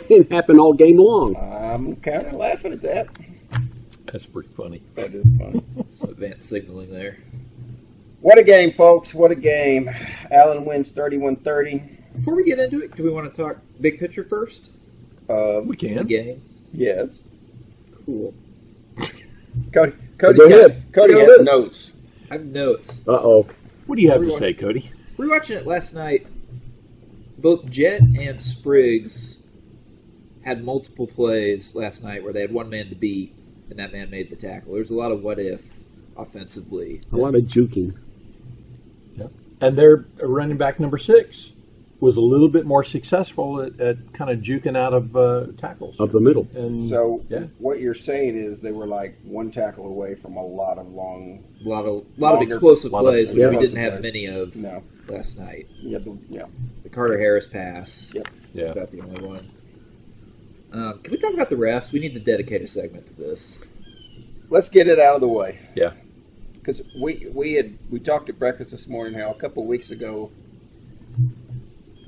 It happened all game long. I'm kind of laughing at that. That's pretty funny. That is funny. Some advanced signaling there. What a game, folks. What a game. Allen wins 31-30. Before we get into it, do we want to talk big picture first? We can. The game? Yes. Cool. Cody Go ahead. Cody has notes. I have notes. Uh-oh. What do you have to say, Cody? We were watching it last night. Both Jet and Spriggs had multiple plays last night where they had one man to beat, and that man made the tackle. There's a lot of what if offensively. A lot of juking. Yep. And their running back number 6 was a little bit more successful at kind of juking out of tackles. Of the middle. And So what you're saying is they were like one tackle away from a lot of long... A lot of explosive plays, which we didn't have many of last night. Yeah. The Carter Harris pass. Yep. Yeah. About the only one. Can we talk about the refs? We need to dedicate a segment to this. Let's get it out of the way. Yeah. Because we talked at breakfast this morning how a couple of weeks ago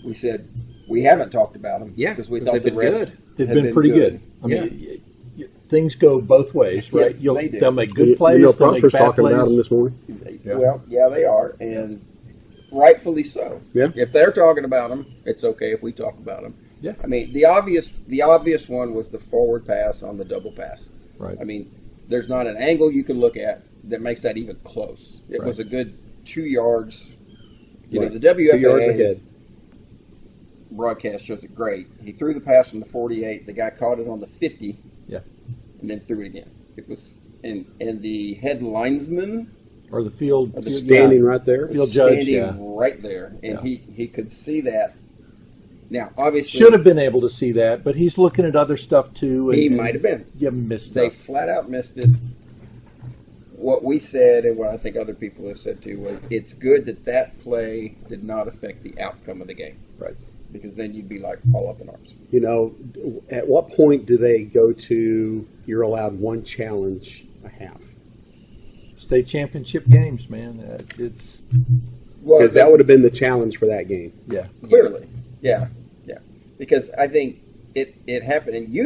we said we haven't talked about them. Yeah, because we thought they've been good. They've been pretty good. I mean, things go both ways, right? Yeah, they do. They'll make good plays. They'll make bad talking plays. about them this morning. Well, yeah, they are, and rightfully so. Yeah. If they're talking about them, it's okay if we talk about them. Yeah. I mean, the obvious one was the forward pass on the double pass. Right. I mean, there's not an angle you can look at that makes that even close. It was a good 2 yards. You know, the WFAA 2 yards ahead. Broadcast shows it great. He threw the pass from the 48. The guy caught it on the 50. Yeah. And then threw it again. It was and the head linesman Or the field. Standing right there. Field judge, standing right there, and he could see that. Now, obviously, should have been able to see that, but he's looking at other stuff too. He might have been. You missed They it. flat out missed it. What we said, and what I think other people have said too, was it's good that play did not affect the outcome of the game. Right. Because then you'd be like all up in arms. You know, at what point do they go to you're allowed one challenge a half? State championship games, man. It's Because that would have been the challenge for that game. yeah. Clearly. Yeah. Because I think it happened, and you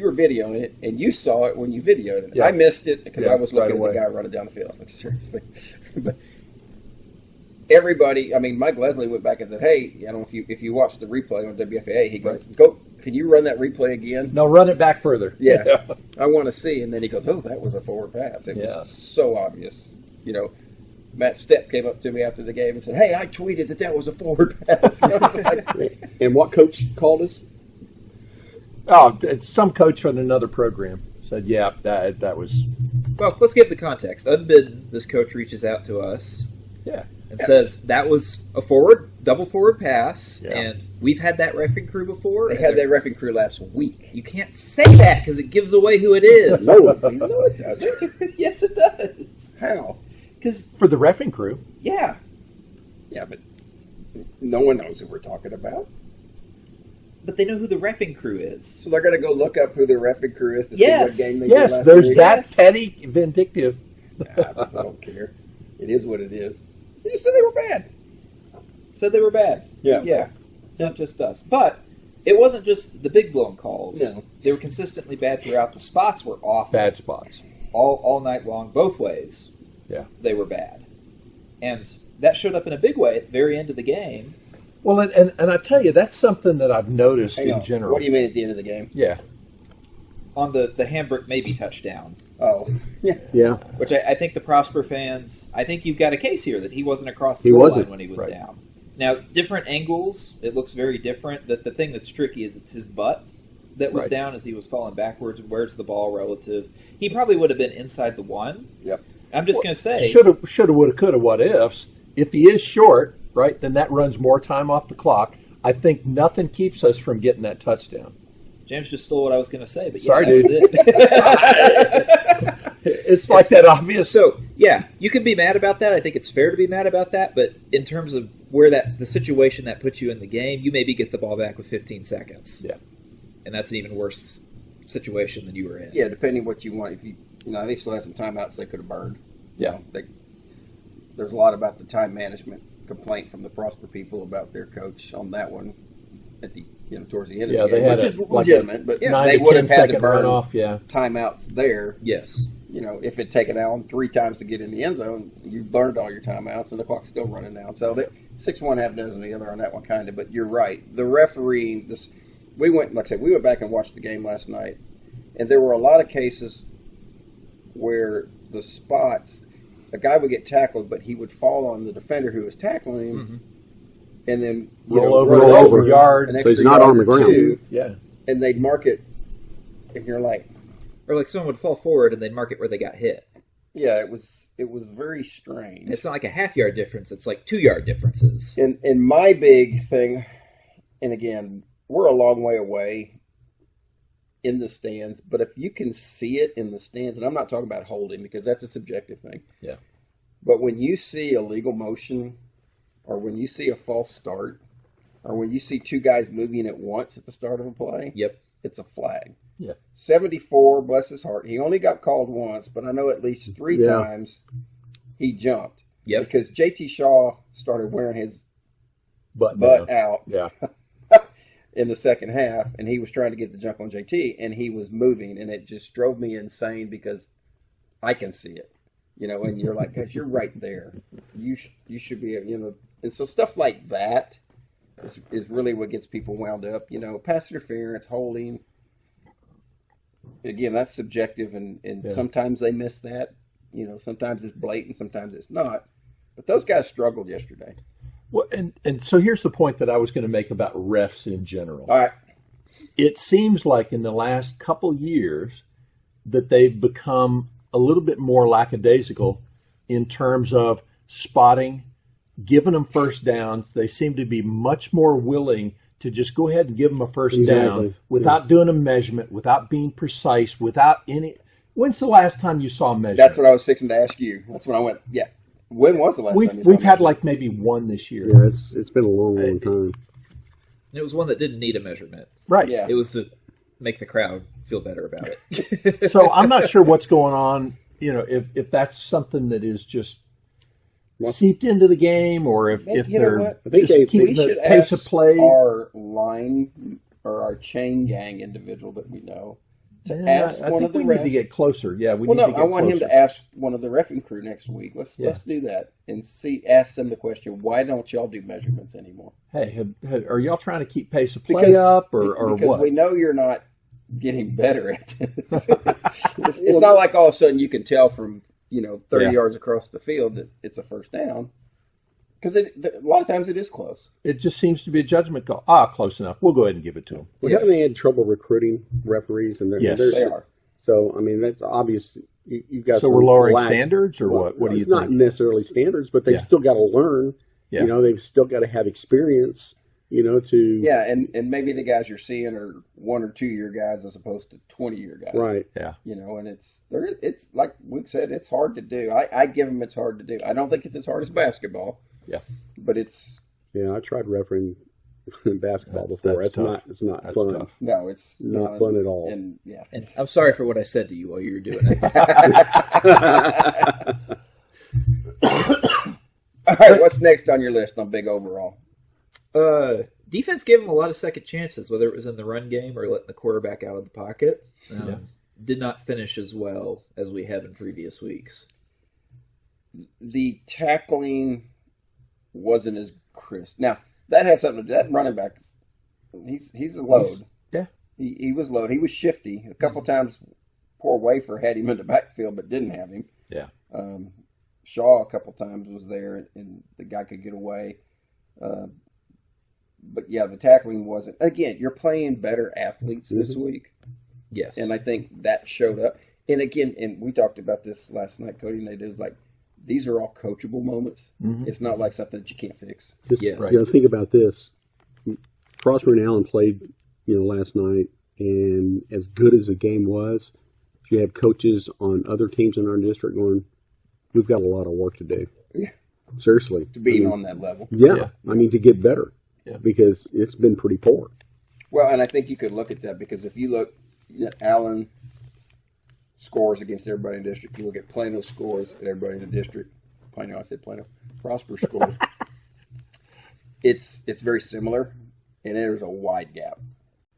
were videoing it, and you saw it when you videoed it. Yeah. I missed it because Yeah, I was looking right at away. the guy running down the field. I was like, seriously. But everybody, I mean, Mike Leslie went back and said, hey, I don't know if you watched the replay on WFAA, he goes, can you run that replay again? No, run it back further. Yeah. I want to see. And then he goes, oh, that was a forward pass. It was so obvious. You know, Matt Stepp came up to me after the game and said, hey, I tweeted that was a forward pass. And what coach called us? Oh, it's some coach from another program said, yeah, that was. Well, let's give the context. Unbidden, this coach reaches out to us Yeah. and says that was a forward. double forward pass, Yeah. and we've had that reffing crew before. They and had that reffing crew last week. You can't say that because it gives away who it is. No, it doesn't. Yes, it does. How? Because For the reffing crew. yeah, But no one knows who we're talking about. but they know who the reffing crew is. So they're going to go look up who the reffing crew is to Yes. see what game they Yes, did last there's week. that Yes. petty vindictive. I don't care. It is what it is. You just said they were bad. Said they were bad. Yeah. Yeah. It's not just us. But it wasn't just the big blown calls. No. They were consistently bad throughout. The spots were awful. Bad spots. All night long, both ways. Yeah. They were bad. And that showed up in a big way at the very end of the game. Well, and I tell you, that's something that I've noticed Hang in on. general. What do you mean at the end of the game? Yeah. On the Hambrick maybe touchdown. Oh, yeah. Yeah. Which I think the Prosper fans, I think you've got a case here that he wasn't across the He goal wasn't. line when he was Right. down. Now, different angles, it looks very different. The thing that's tricky is it's his butt that was Right. down as he was falling backwards. Where's the ball relative? He probably would have been inside the one. Yep. I'm just going to say, Shoulda, woulda, coulda, what ifs. If he is short, right, then that runs more time off the clock. I think nothing keeps us from getting that touchdown. James just stole what I was going to say. But yeah, Sorry, that was it. It's like that obvious. So, yeah, you can be mad about that. I think it's fair to be mad about that. But in terms of where the situation that puts you in the game, you maybe get the ball back with 15 seconds. Yeah. And that's an even worse situation than you were in. Yeah, depending what you want. If they still had some timeouts they could have burned. Yeah. There's a lot about the time management complaint from the Prosper people about their coach on that one at the towards the end Yeah, of the they game, had which is like legitimate. But 9 they to would 10 have had to second burn runoff, yeah. timeouts there. Yes. If it taken Allen 3 times to get in the end zone, you burned all your timeouts, and the clock's still running down. So 6-1, half dozen the other on that one, kind of. But you're right. The refereeing. We went back and watched the game last night, and there were a lot of cases where the spots, a guy would get tackled, but he would fall on the defender who was tackling him, and then Roll over, yard. an So he's extra not yard on the or ground. two, Yeah. and they'd mark it, and you're like, Or like someone would fall forward and they'd mark it where they got hit. yeah, it was very strange. It's not like a half-yard difference. It's like 2-yard differences. And my big thing, and again, we're a long way away in the stands, but if you can see it in the stands, and I'm not talking about holding because that's a subjective thing. Yeah. But when you see illegal motion, or when you see a false start, or when you see 2 guys moving at once at the start of a play, Yep. it's a flag. Yeah. 74, bless his heart. He only got called once, but I know at least 3 Yeah. times he jumped. Yep. Because JT Shaw started wearing his Butt butt down. out Yeah. in the second half, and he was trying to get the jump on JT, and he was moving, and it just drove me insane because I can see it, and you're like, guys, you're right there. You should be, and so stuff like that is really what gets people wound up. Pass interference, holding. Again, that's subjective, and Yeah. sometimes they miss that. Sometimes it's blatant, sometimes it's not. But those guys struggled yesterday. Well, and so here's the point that I was going to make about refs in general. All right. It seems like in the last couple years that they've become a little bit more lackadaisical in terms of spotting, giving them first downs. They seem to be much more willing to just go ahead and give them a first Exactly. down without doing a measurement, without being precise, without any. When's the last time you saw a measurement? That's what I was fixing to ask you. That's when I went, yeah. When was the last time you saw We've had that? like maybe one this year. Yeah, it's been a long time. And it was one that didn't need a measurement. Right. Yeah. It was to make the crowd feel better about it. So I'm not sure what's going on, if that's something that is just seeped into the game, or if You know they're what? I think just they- keeping We the should pace ask of play. our line or our chain gang individual that we know to ask I one think of the we refs. need to get closer. Yeah, we Well, need no, to get I want him closer. to ask one of the reffing crew next week. Let's do that and ask them the question: why don't y'all do measurements anymore? Hey, are y'all trying to keep pace of play Because- up, or because what? we know you're not getting better at this. It's not like all of a sudden you can tell from 30 Yeah. yards across the field that it's a first down. Because a lot of times it is close. It just seems to be a judgment call. Close enough. We'll go ahead and give it to them. Well, haven't they had trouble recruiting referees? And Yes. They are. So, I mean, that's obvious. You've got So some we're lowering lack- standards, or Well, what? What do you it's not think? necessarily standards, but they've Yeah. still got to learn. Yeah. You know, they've still got to have experience, you know, to... Yeah, and maybe the guys you're seeing are 1 or 2 year guys as opposed to 20-year guys. Right. Yeah. You know, and it's like we said, it's hard to do. I give them it's hard to do. I don't think it's as hard as basketball. Yeah. But it's... Yeah, I tried refereeing basketball That's before. tough. It's not That's fun. tough. No, it's Not fun at all. And yeah. And I'm sorry for what I said to you while you were doing it. All right, what's next on your list on big overall? Defense gave them a lot of second chances, whether it was in the run game or letting the quarterback out of the pocket. Did not finish as well as we have in previous weeks. The tackling wasn't as crisp. Now, that has something to do. That running back, he's a load. Yeah. He was load. He was shifty. A couple times, poor Wafer had him in the backfield but didn't have him. Yeah. Shaw a couple times was there, and the guy could get away. But, yeah, the tackling wasn't. Again, you're playing better athletes this week. Yes. And I think that showed up. And, again, and we talked about this last night, Cody and I did, like, these are all coachable moments. It's not like something that you can't fix. Just, right. You know, think about this. Prosper and Allen played, you know, last night, and as good as the game was, you have coaches on other teams in our district going, we've got a lot of work to do. Yeah. Seriously. To be on that level. Yeah. I mean, to get better. Yeah. Because it's been pretty poor. Well, and I think you could look at that because if you look at Allen scores against everybody in the district, you look at Plano's scores at everybody in the district. Plano, I said Plano. Prosper scores. It's very similar, and there's a wide gap.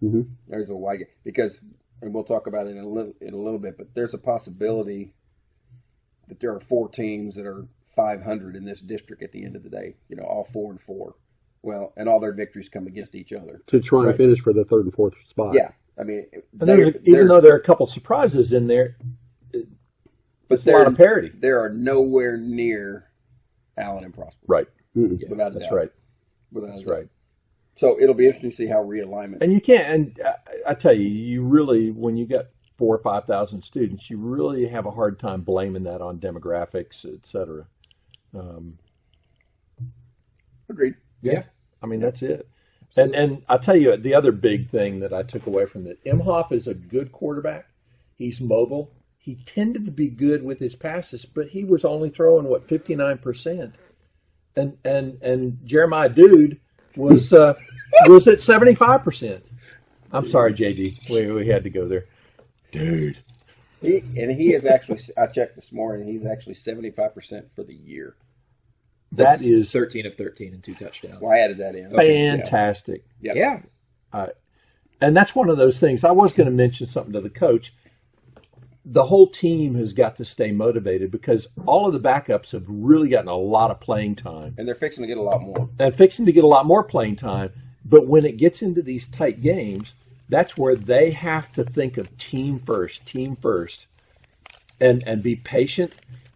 There's a wide gap because, and we'll talk about it in a little bit, but there's a possibility that there are 4 teams that are 500 in this district at the end of the day. You know, all 4-4. Well, and all their victories come against each other. To try and finish for the 3rd and 4th spot. Yeah. I mean, Even though there are a couple surprises in there, but a lot of parity. There are nowhere near Allen and Prosper. Right. Without a That's doubt. right. That's right. So it'll be interesting to see how realignment. And you can't. And I tell you, you really, when you got 4,000 or 5,000 students, you really have a hard time blaming that on demographics, et cetera. Agreed. Yeah. I mean, that's it. And I tell you, the other big thing that I took away from it, Imhoff is a good quarterback. He's mobile. He tended to be good with his passes, but he was only throwing, 59%. And Jeremiah Dude was at 75%. I'm sorry, JD. We had to go there. Dude. He is actually, I checked this morning, he's actually 75% for the year. That is 13 of 13 and 2 touchdowns. Well, I added that in. fantastic. Yeah. And that's one of those things. I was going to mention something to the coach. The whole team has got to stay motivated because all of the backups have really gotten a lot of playing time. And they're fixing to get a lot more. And fixing to get a lot more playing time. But when it gets into these tight games, that's where they have to think of team first, and be patient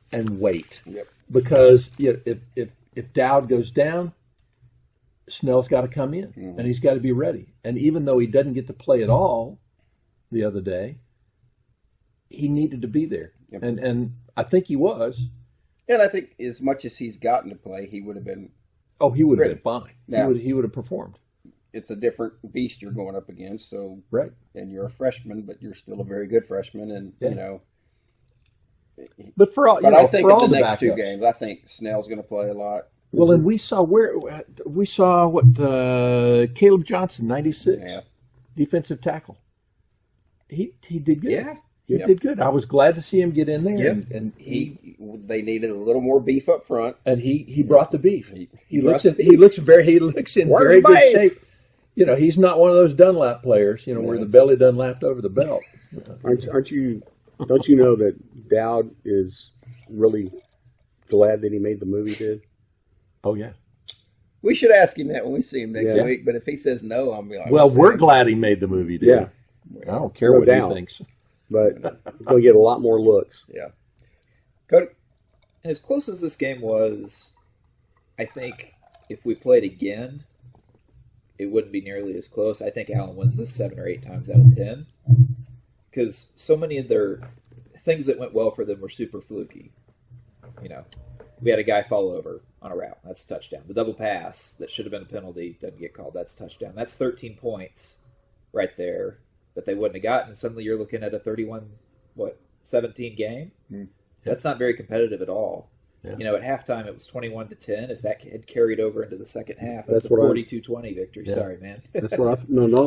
and wait. Yep. Because if Dowd goes down, Snell's got to come in, and he's got to be ready. And even though he doesn't get to play at all the other day, he needed to be there. Yep. And I think he was. And I think as much as he's gotten to play, he would have been. Oh, he would have been fine. Now, he would have performed. It's a different beast you're going up against. So right. And you're a freshman, but you're still a very good freshman, and you know. But for all, I think for all the next backups, 2 games, I think Snell's going to play a lot. Well, and we saw Caleb Johnson, 96, defensive tackle. He did good. Yeah, he did good. I was glad to see him get in there. Yep. And they needed a little more beef up front, and he brought the beef. He looks in very good shape. You know, he's not one of those Dunlap players. You know, where the belly Dunlapped over the belt. Aren't you? Don't you know that Dowd is really glad that he made the move he did? Oh, yeah. We should ask him that when we see him next week, but if he says no, I'll be like... Well, we're glad he made the move he did. Yeah. I don't care what he thinks. But he's going to get a lot more looks. Yeah. Cody? And as close as this game was, I think if we played again, it wouldn't be nearly as close. I think Allen wins this 7 or 8 times out of 10. Because so many of their things that went well for them were super fluky. You know, we had a guy fall over. on a route. That's a touchdown. The double pass that should have been a penalty doesn't get called. That's a touchdown. That's 13 points right there that they wouldn't have gotten. And suddenly you're looking at a 17 game. That's not very competitive at all. Yeah. You know, at halftime it was 21-10. If that had carried over into the second half, that's a 42-20 victory. Yeah. Sorry, man. That's what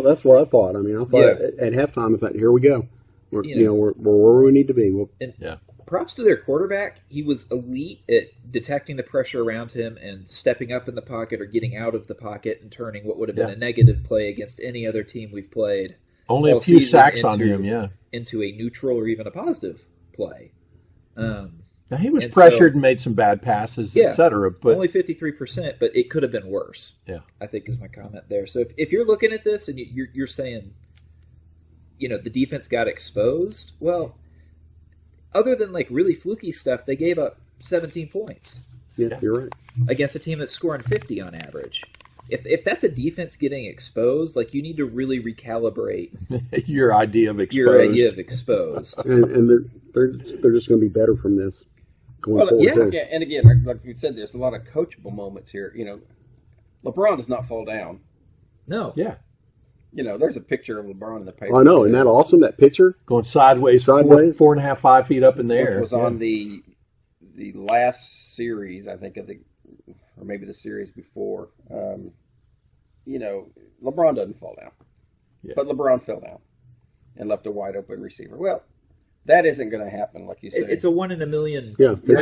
that's what I thought. I mean, I thought at halftime, I thought, here we go. We're where we need to be. Props to their quarterback. He was elite at detecting the pressure around him and stepping up in the pocket or getting out of the pocket and turning what would have been a negative play against any other team we've played. Only a few sacks on him, into a neutral or even a positive play. Now he was pressured and made some bad passes, etc. But only 53%, but it could have been worse. Yeah, I think is my comment there. So if you're looking at this and you're saying, you know, the defense got exposed, well, other than like really fluky stuff, they gave up 17 points. Yeah, you're right. Against a team that's scoring 50 on average. If that's a defense getting exposed, like you need to really recalibrate your idea of exposed. And they're just going to be better from this going forward. And again, like we said, there's a lot of coachable moments here. You know, LeBron does not fall down. No. Yeah. You know, there's a picture of LeBron in the paper. I know, isn't that awesome? That picture going sideways, 4.5, 5 feet up in the air. Which was on the last series, I think, or maybe the series before. You know, LeBron doesn't fall down, but LeBron fell down and left a wide open receiver. Well, that isn't going to happen, like you said. It's a 1 in a million. Yeah, he's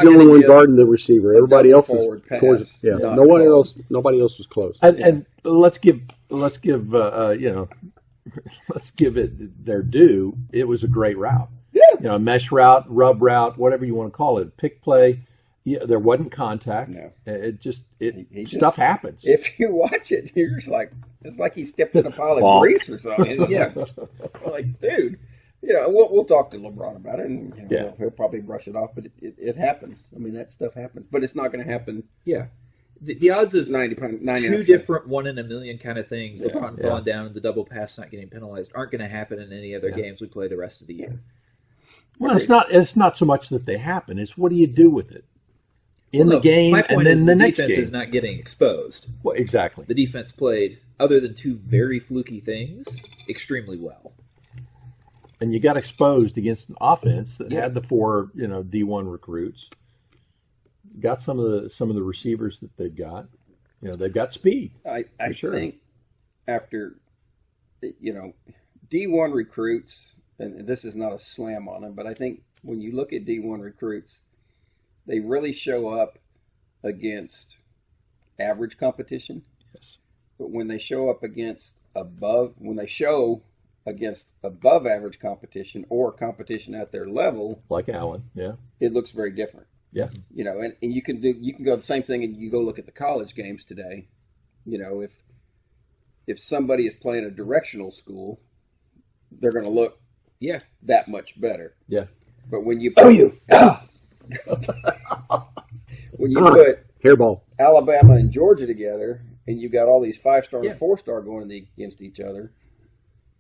the only one guarding the receiver. Everybody else is towards. Yeah, nobody else was close. And let's give it their due. It was a great route. Yeah, you know, mesh route, rub route, whatever you want to call it, pick play. Yeah, there wasn't contact. No. Stuff happens. If you watch it, you're just like, it's like he stepped in a pile of grease or something. Yeah, like, dude, you know, we'll talk to LeBron about it, and he'll probably brush it off. But it happens. I mean, that stuff happens. But it's not going to happen. Yeah, the odds of 90 two different 1 in a million kind of things, LeBron falling down and the double pass not getting penalized, aren't going to happen in any other games we play the rest of the year. Well, it's not so much that they happen. It's what do you do with it? The game, and then the next game. The defense is not getting exposed. Well, exactly. The defense played, other than 2 very fluky things, extremely well. And you got exposed against an offense that had the 4, D1 recruits. Got some of the receivers that they've got. You know, they've got speed. I think after, D1 recruits, and this is not a slam on them, but I think when you look at D1 recruits, they really show up against average competition. Yes. But when they show up against above average competition or competition at their level, like Allen, it looks very different. Yeah. You know, and you can go the same thing, and you go look at the college games today. You know, if somebody is playing a directional school, they're going to look that much better. Yeah. But when you put hairball Alabama and Georgia together, and you got all these 5-star and 4-star going against each other,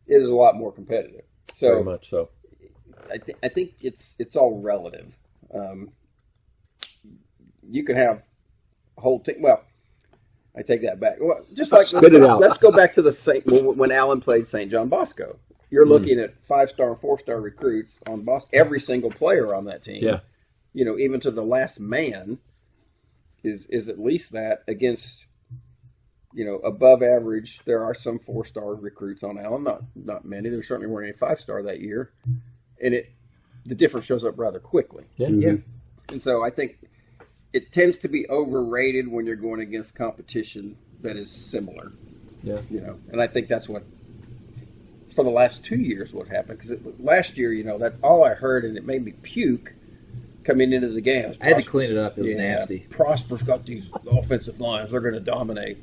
it is a lot more competitive. So very much so. I think it's all relative. You can have a whole team. Well, I take that back. Well, just like let's go back to when Allen played St. John Bosco. You're looking at 5-star and 4-star recruits on Bosco. Every single player on that team. Yeah. You know, even to the last man is at least that against, above average. There are some 4-star recruits on Allen, not many. There certainly weren't any 5-star that year, and the difference shows up rather quickly. Yeah. And so I think it tends to be overrated when you're going against competition that is similar. Yeah. And I think that's what for the last 2 years what happened, because last year, that's all I heard, and it made me puke. Coming into the game, I had to clean it up. It was nasty. Prosper's got these offensive lines; they're going to dominate.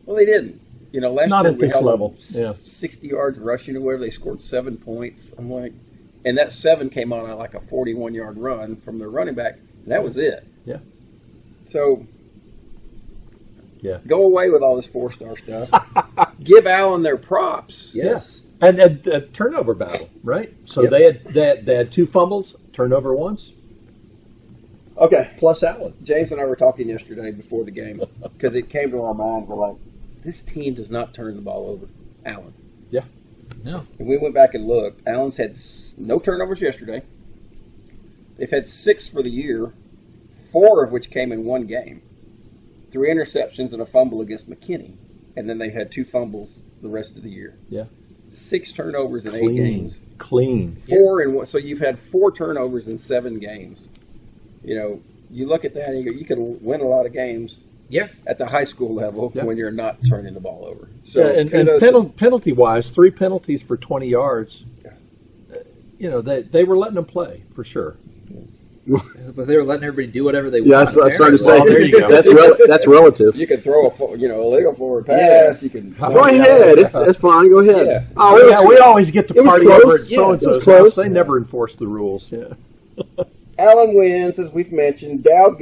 Well, they didn't. Last not year at this level. 60 yards rushing or whatever. They scored 7 points. I'm like, and that 7 came on like a 41-yard run from their running back, and that was it. Yeah. So, go away with all this 4-star stuff. Give Allen their props. Yes. And a turnover battle, right? So they had 2 fumbles, turnover once. Okay. plus Allen. James and I were talking yesterday before the game because it came to our mind. We're like, this team does not turn the ball over. Allen. Yeah. No. And we went back and looked. Allen's had no turnovers yesterday. They've had 6 for the year, 4 of which came in one game. 3 interceptions and a fumble against McKinney. And then they've had 2 fumbles the rest of the year. Yeah. 6 turnovers in 8 games. Clean. 4 in one. So you've had 4 turnovers in 7 games. You know, you look at that and you go, you can win a lot of games. Yeah. At the high school level, Yeah. when you're not turning the ball over. So Yeah, and penalty-wise, 3 penalties for 20 yards. You know, they were letting them play, for sure. But they were letting everybody do whatever they Yeah, want. that's what I was trying to say. Well, there you go. That's relative. You can throw a illegal forward pass. You can Go ahead. That's fine. Go ahead. Yeah. Oh, We always get to it was party close. over at Yeah, so-and-so's it was house. close. They never enforce the rules. Yeah. Allen wins, as we've mentioned. Dowd,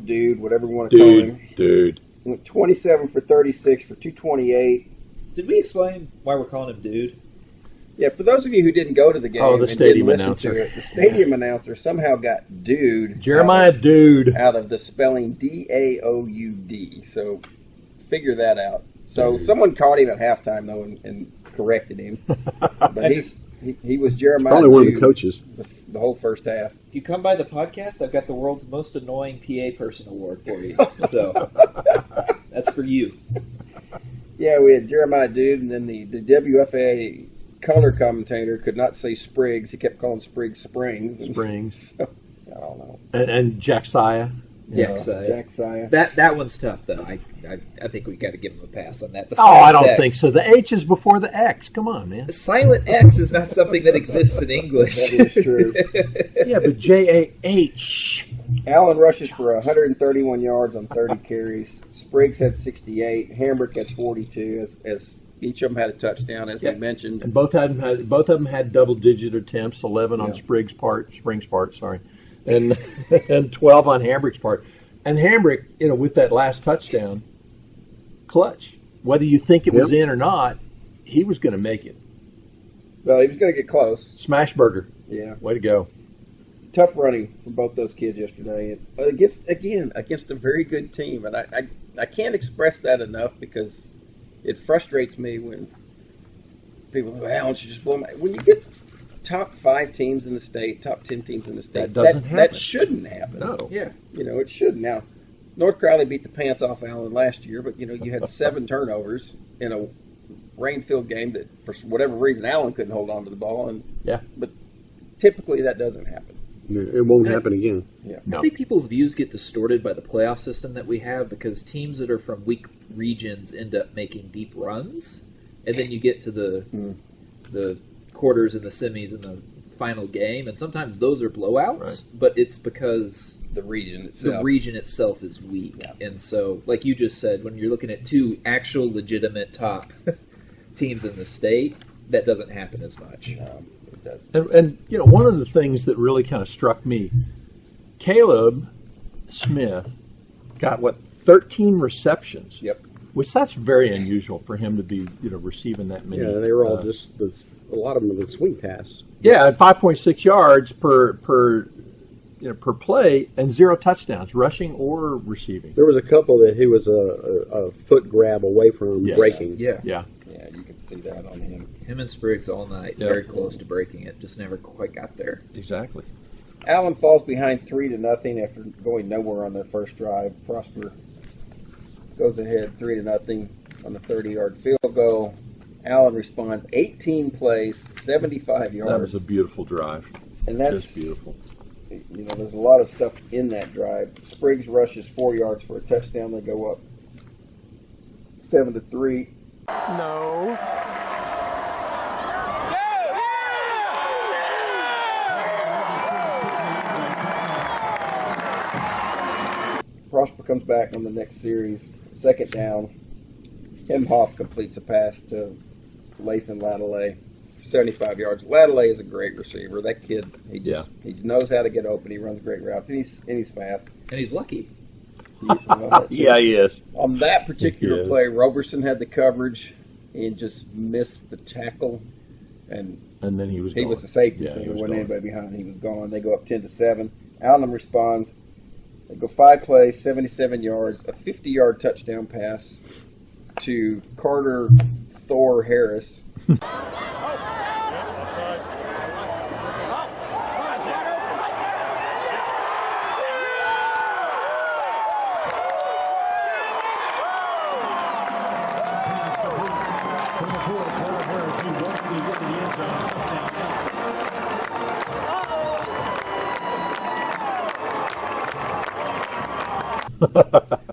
dude, whatever you want to call him. Dude. Went 27 for 36 for 228. Did we explain why we're calling him dude? Yeah, for those of you who didn't go to the game, Oh, the and stadium didn't listen announcer. to it, the stadium announcer somehow got dude Jeremiah Dude. out of the spelling Daoud. So figure that out. So someone caught him at halftime though and corrected him. But he was Jeremiah. Probably one of the Dude coaches. the whole first half. If you come by the podcast, I've got the world's most annoying PA person award for you. So that's for you. Yeah, we had Jeremiah Dude, and then the WFA color commentator could not say Spriggs. He kept calling Spriggs Springs. Springs. So, I don't know. And Jaxiah. Jaxiah. That one's tough though. I think we got to give him a pass on that. The Oh, I silent don't X. think so. The H is before the X. Come on, man. The silent X is not something that exists in English. That is true. Yeah, but J-A-H. Allen rushes for 131 yards on 30 carries. Spriggs had 68. Hambrick had 42. As each of them had a touchdown, as we mentioned. And both of them had double-digit attempts, 11 on Springs' part, sorry, and 12 on Hambrick's part. And Hambrick, with that last touchdown, clutch. Whether you think it was in or not, he was going to make it. Well, he was going to get close. Smash burger. Yeah. Way to go. Tough running from both those kids yesterday. Against a very good team. And I can't express that enough because it frustrates me when people say, Allen should just blow my... When you get top 5 teams in the state, top 10 teams in the state, That doesn't happen. That shouldn't happen. No. Yeah. It shouldn't. Now, North Crowley beat the pants off Allen last year, but, you had 7 turnovers in a rain-filled game that, for whatever reason, Allen couldn't hold on to the ball. But typically that doesn't happen. It won't happen again. Yeah. No. I think people's views get distorted by the playoff system that we have because teams that are from weak regions end up making deep runs, and then you get to the quarters and the semis and the final game, and sometimes those are blowouts, but it's because The region itself is weak. Yeah. And so, like you just said, when you're looking at 2 actual legitimate top teams in the state, that doesn't happen as much. It does. And one of the things that really kind of struck me, Caleb Smith got 13 receptions. Yep. Which that's very unusual for him to be, receiving that many. Yeah, they were all just a lot of them with a swing pass. Yeah, at 5.6 yards per play and 0 touchdowns, rushing or receiving. There was a couple that he was a foot grab away from breaking. Yeah. Yeah. Yeah, you can see that on him. Him and Spriggs all night, very close to breaking it, just never quite got there. Exactly. Allen falls behind 3-0 after going nowhere on their first drive. Prosper goes ahead 3-0 on the 30-yard field goal. Allen responds 18 plays, 75 yards. That was a beautiful drive. And that's just beautiful. There's a lot of stuff in that drive. Spriggs rushes 4 yards for a touchdown. They go up 7-3. No. Prosper comes back on the next series. 2nd down. Hemhoff completes a pass to Lathan Laddelay. 75 yards. Laddelay is a great receiver. That kid, he knows how to get open. He runs great routes, and he's fast. And he's lucky. Yeah, he is. On that particular Yes. play, Roberson had the coverage and just missed the tackle, and then he was he gone. was the safety, Yeah, so he there was wasn't gone. anybody behind. He was gone. They go up 10-7. Allen responds They go 5 plays, 77 yards, a 50-yard touchdown pass to Carter Thor Harris.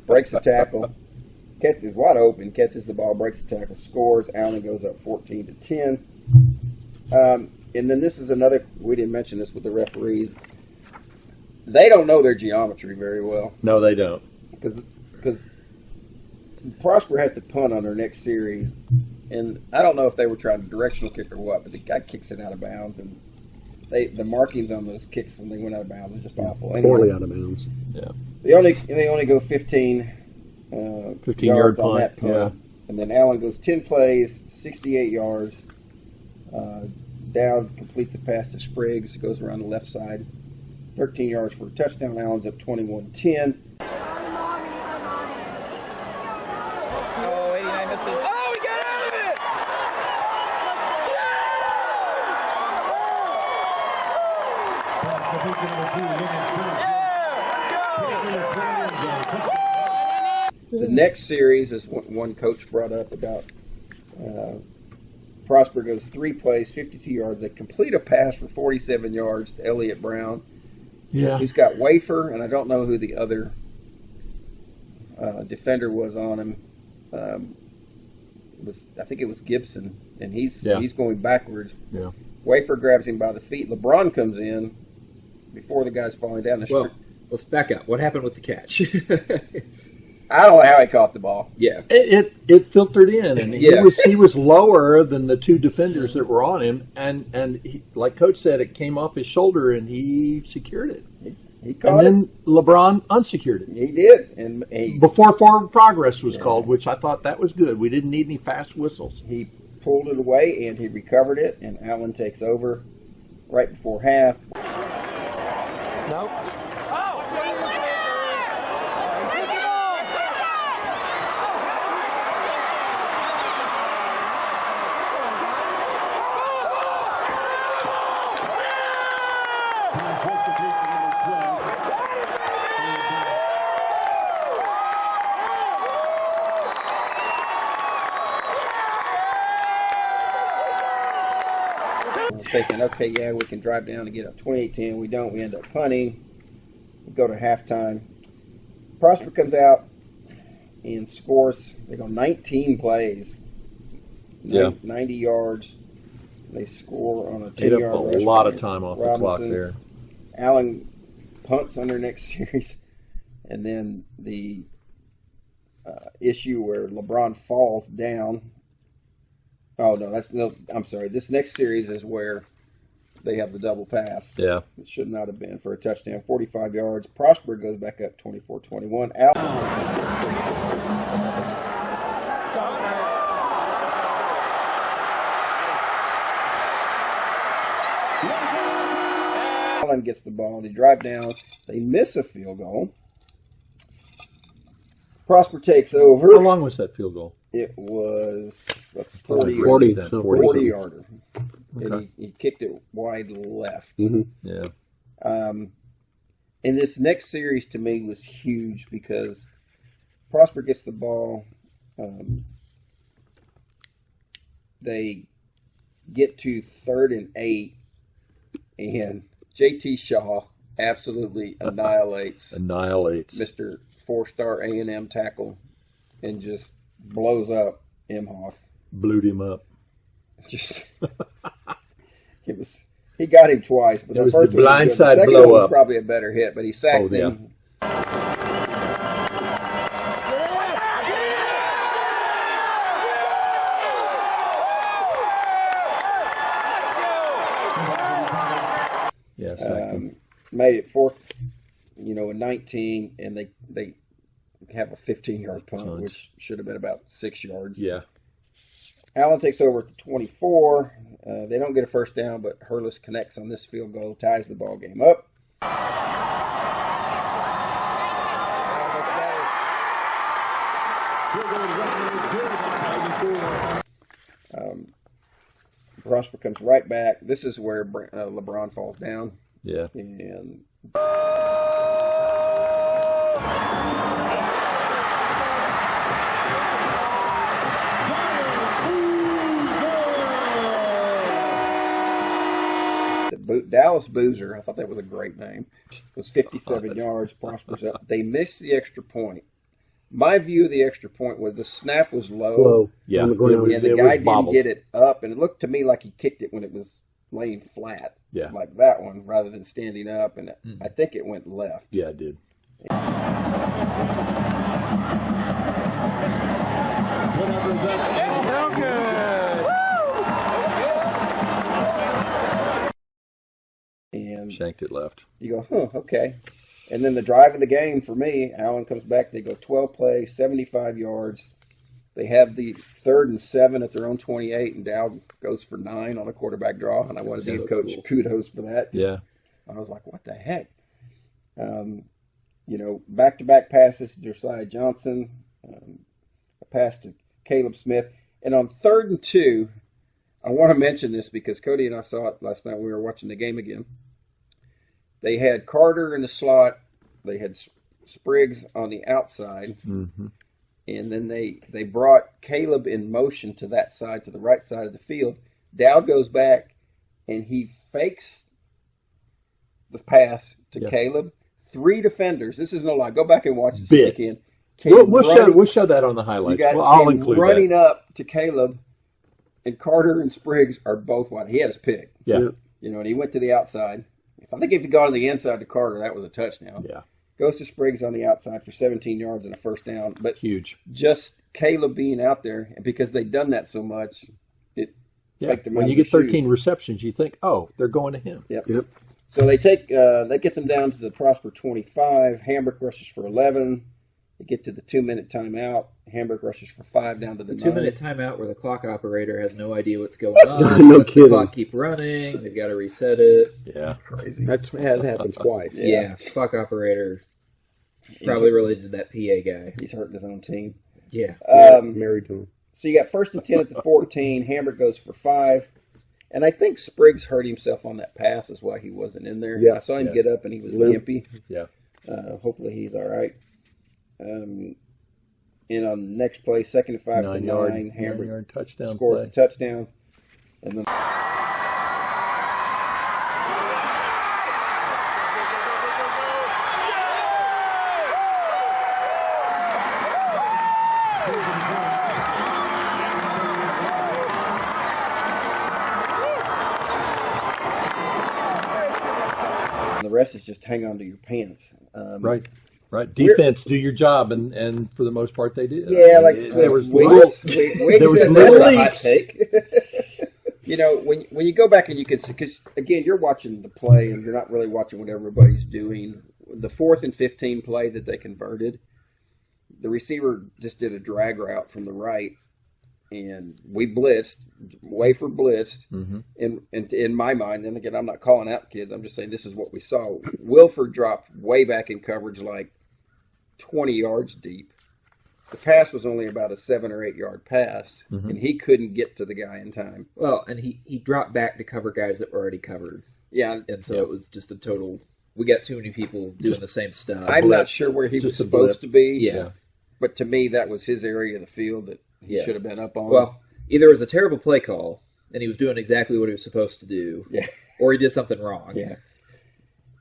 Breaks the tackle, catches wide open, catches the ball, breaks the tackle, scores. Allen goes up 14-10. And then this is another, we didn't mention this with the referees. They don't know their geometry very well. No, they don't. Because Prosper has to punt on their next series. And I don't know if they were trying to directional kick or what, but the guy kicks it out of bounds. And the markings on those kicks when they went out of bounds are just awful. Poorly out of bounds. Yeah. They only go 15 yard on punt, that punt. yeah. And then Allen goes 10 plays, 68 yards. Down, completes a pass to Spriggs, goes around the left side. 13 yards for a touchdown. Allen's up 21-10. Oh, 89 missed his. Oh, he got out of it! The next series is what one coach brought up about Prosper goes 3 plays, 52 yards. They complete a pass for 47 yards to Elliott Brown. Yeah. He's got Wafer, and I don't know who the other defender was on him. I think it was Gibson, and he's going backwards. Yeah. Wafer grabs him by the feet. LeBron comes in before the guy's falling down the street. Well, let's back up. What happened with the catch? I don't know how he caught the ball. Yeah. It filtered in, and Yeah. he was lower than the 2 defenders that were on him, and he, like Coach said, it came off his shoulder, and he secured it. He caught And then LeBron unsecured it. He did, and Before forward progress was called, which I thought that was good. We didn't need any fast whistles. he pulled it away, and he recovered it, and Allen takes over right before half. Nope. Thinking, okay, yeah, we can drive down and get up 28-10. We don't. We end up punting. We go to halftime. Prosper comes out and scores. They go 19 plays, 90 yards. They score on a 10-yard Ate up rush a lot from of time off the clock Robinson. there. Allen punts on their next series, and then the issue where LeBron falls down. Oh, no, I'm sorry. This next series is where they have the double pass. Yeah. It should not have been for a touchdown. 45 yards. Prosper goes back up 24-21. Allen gets the ball. They drive down. They miss a field goal. Prosper takes over. How long was that field goal? It was a 40 40-yarder. Okay. And he kicked it wide left. Mm-hmm. Yeah. And this next series to me was huge because Prosper gets the ball. They get to 3rd and 8, and JT Shaw absolutely annihilates Mr. 4-star A&M tackle and just blows up Imhoff. Blew him up. Just he got him twice, but It was first the one blind good. side The second blow one was up. probably a better hit, but he sacked Oh, yeah. him. Yeah, sacked him. Made it 4th, in 19, and they have a 15-yard punt, which should have been about 6 yards. Yeah. Allen takes over at the 24. They don't get a first down, but Hurlis connects on this field goal, ties the ball game up. Prosper comes right back. This is where LeBron falls down. Yeah. And Dallas Boozer, I thought that was a great name, was 57 yards. Prosper's up. They missed the extra point. My view of the extra point was the snap was low. Yeah. The guy didn't get it up, and it looked to me like he kicked it when it was laying flat, like that one, rather than standing up, and I think it went left. Yeah, it did. And shanked it left. You go, okay. And then the drive of the game for me, Allen comes back. They go 12 plays, 75 yards. They have the 3rd and 7 at their own 28, and Dow goes for 9 on a quarterback draw. And I wanted to give Coach kudos for that. Yeah. I was like, what the heck? Back-to-back passes to Josiah Johnson, a pass to Caleb Smith. And on 3rd and 2, I want to mention this because Cody and I saw it last night when we were watching the game again. They had Carter in the slot. They had Spriggs on the outside. Mm-hmm. And then they brought Caleb in motion to that side, to the right side of the field. Dowd goes back, and he fakes the pass to Caleb. 3 defenders. This is no lie. Go back and watch this if you can. We'll show that on the highlights. I'll include running that. Up to Caleb, and Carter and Spriggs are both wide. He had his pick. Yeah. And he went to the outside. I think if he got on the inside to Carter, that was a touchdown. Yeah. Goes to Spriggs on the outside for 17 yards and a first down. But huge. Just Caleb being out there, and because they've done that so much, it faked them out. When you get 13 receptions, you think, they're going to him. Yep. So they take that gets them down to the Prosper 25. Hambrick rushes for 11. They get to the 2-minute timeout. Hambrick rushes for 5 down to the 9. 2-minute timeout where the clock operator has no idea what's going on. No kidding. The clock keep running. They've got to reset it. Yeah, crazy. That happened twice. Yeah, clock operator probably related to that PA guy. He's hurting his own team. Yeah. Married to him. So you got 1st and 10 at the 14. Hambrick goes for 5. And I think Spriggs hurt himself on that pass. Is why he wasn't in there. Yeah. I saw him get up, and he was gimpy. Yeah. Hopefully he's all right. And on the next play, 2nd and 5 to 9, Hambrick touchdown scores play. a touchdown. And then the rest is just hang on to your pants. Right. Defense, do your job, and for the most part, they did. Yeah, there was little leaks. When you go back and you can see, because again, you're watching the play and you're not really watching what everybody's doing. The 4th and 15 play that they converted, the receiver just did a drag route from the right, and we blitzed, Wafer blitzed, and in my mind, then again, I'm not calling out kids, I'm just saying this is what we saw. Wilford dropped way back in coverage, like 20 yards deep. The pass was only about a 7 or 8 yard pass, and he couldn't get to the guy in time. Well, and he dropped back to cover guys that were already covered. Yeah. And so it was just a total, we got too many people doing the same stuff. I'm not sure where he was supposed to be. Yeah. But to me, that was his area of the field that he should have been up on. Well, either it was a terrible play call, and he was doing exactly what he was supposed to do, or he did something wrong. Yeah.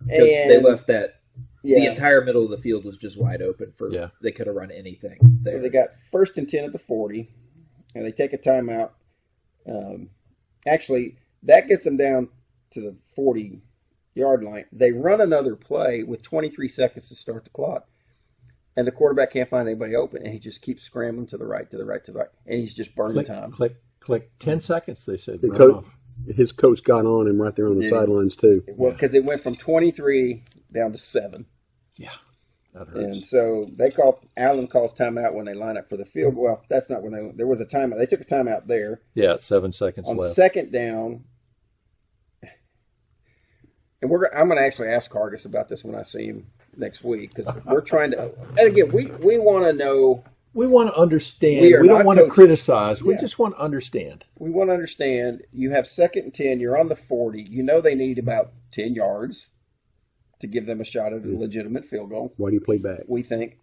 Because they left that, Yeah. the entire middle of the field was just wide open for, they could have run anything there. So they got 1st and 10 at the 40, and they take a timeout. Actually, that gets them down to the 40-yard line. They run another play with 23 seconds to start the clock, and the quarterback can't find anybody open, and he just keeps scrambling to the right, and he's just burning time. Click. 10 seconds, they said. His coach got on him right there on the sidelines, too. Well, because it went from 23 down to 7. Yeah, that hurts. And so Allen calls timeout when they line up for the field. Well, that's not when there was a timeout. They took a timeout there. Yeah, 7 seconds on left. 2nd down. And I'm going to actually ask Cargus about this when I see him next week, because we're trying to. And again, we want to know We want to understand. We are We don't not want to coaches. criticize. We Yeah. just want to understand. We want to understand. You have 2nd and 10. You're on the 40. You know they need about 10 yards to give them a shot at a legitimate field goal. Why do you play back? We think.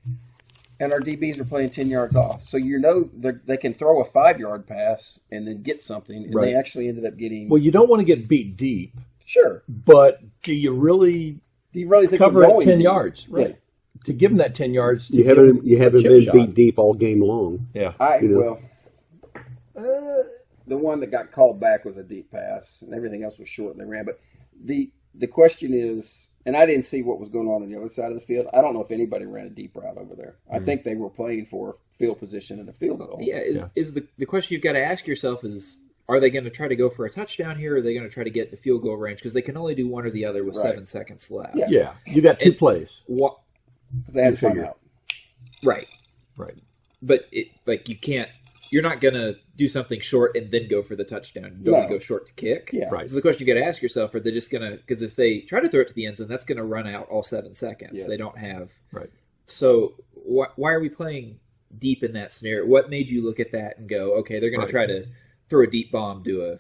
And our DBs are playing 10 yards off. So you know they can throw a 5-yard pass and then get something. And Right. they actually ended up getting. Well, you don't want to get beat deep, Sure. but do you really Do you really think cover we're at going 10 to? yards? Right. Yeah. To give them that 10 yards. To You give haven't them you a haven't chip been shot. beat deep all game long. Yeah. Well, the one that got called back was a deep pass, and everything else was short, and they ran. But the question is, and I didn't see what was going on the other side of the field. I don't know if anybody ran a deep route over there. I think they were playing for field position and a field goal. Yeah, is the question you've got to ask yourself is, are they going to try to go for a touchdown here, or are they going to try to get to field goal range? Because they can only do one or the other with Right. 7 seconds left. Yeah. Yeah. You got two plays. What? Because they had to find figure. out. Right. Right. But you can't. You're not going to do something short and then go for the touchdown. You only No. go short to kick. Yeah. Right. So the question you got to ask yourself: are they just going to? Because if they try to throw it to the end zone, that's going to run out all 7 seconds. Yes. They don't have. Right. So why are we playing deep in that scenario? What made you look at that and go, okay, they're going to Right. try to throw a deep bomb to a?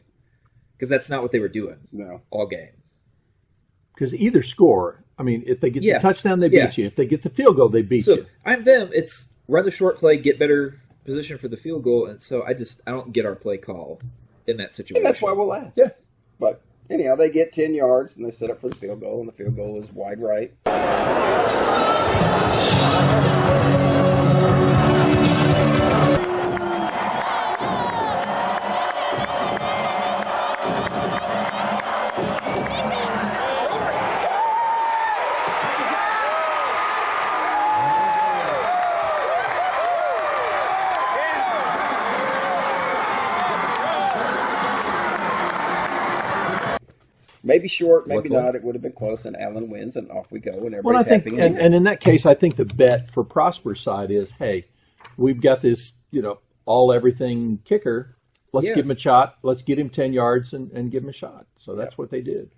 Because that's not what they were doing No. all game. Because either score, I mean, if they get Yeah. the touchdown, they beat Yeah. you. If they get the field goal, they beat So you. I'm them. It's run the short play, get better position for the field goal, and so I don't get our play call in that situation. And that's why we'll laugh. Yeah. But anyhow, they get 10 yards, and they set up for the field goal, and the field goal is wide right. Maybe short, maybe Luckily. not. It would have been close, and Allen wins, and off we go, and Well, I everybody's think, happy. and in that case, I think the bet for Prosper's side is, hey, we've got this, all everything kicker. Let's Yeah. give him a shot. Let's get him 10 yards and give him a shot. So that's what they did.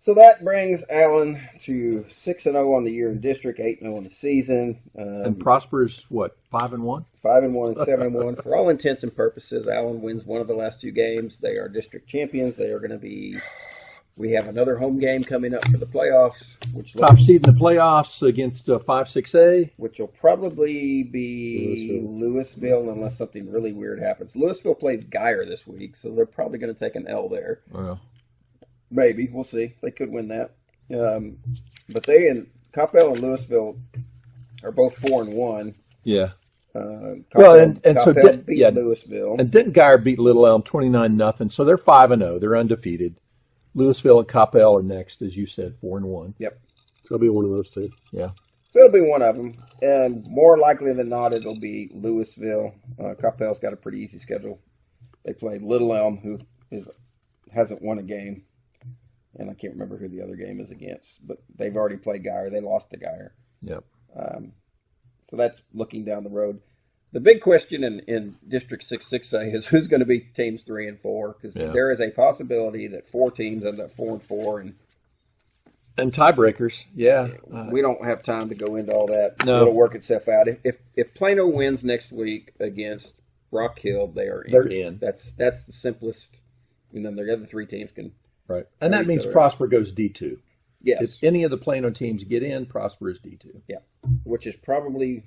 So that brings Allen to 6-0 on the year in district, 8-0 on the season. And Prosper's what, 5-1? 5-1 and 7-1. For all intents and purposes, Allen wins one of the last 2 games. They are district champions. They are going to be. We have another home game coming up for the playoffs, Top seed in the playoffs against 5-6A. which will probably be Louisville unless something really weird happens. Louisville plays Geyer this week, so they're probably going to take an L there. Well, Maybe. We'll see. They could win that. But they and Coppell and Louisville are both 4-1. yeah. Coppell, and so Coppell beat yeah. Louisville. And Denton Geyer beat Little Elm 29-0. So they're 5-0. They're undefeated. Louisville and Coppell are next, as you said, 4-1. Yep. So it'll be one of those two. Yeah. So it'll be one of them. And more likely than not, it'll be Louisville. Coppell's got a pretty easy schedule. They play Little Elm, who hasn't won a game. And I can't remember who the other game is against. But they've already played Geyer. They lost to Geyer. Yep. So that's looking down the road. The big question in District 6-6A is who's going to be teams 3 and 4, because there is a possibility that 4 teams end up 4-4, And tiebreakers, yeah. and we don't have time to go into all that. No. It'll work itself out. If Plano wins next week against Rock Hill, they're in. That's the simplest. And then the other 3 teams can. Right. And that each means other out. Prosper goes D2. Yes. If any of the Plano teams get in, Prosper is D2. Yeah. Which is probably,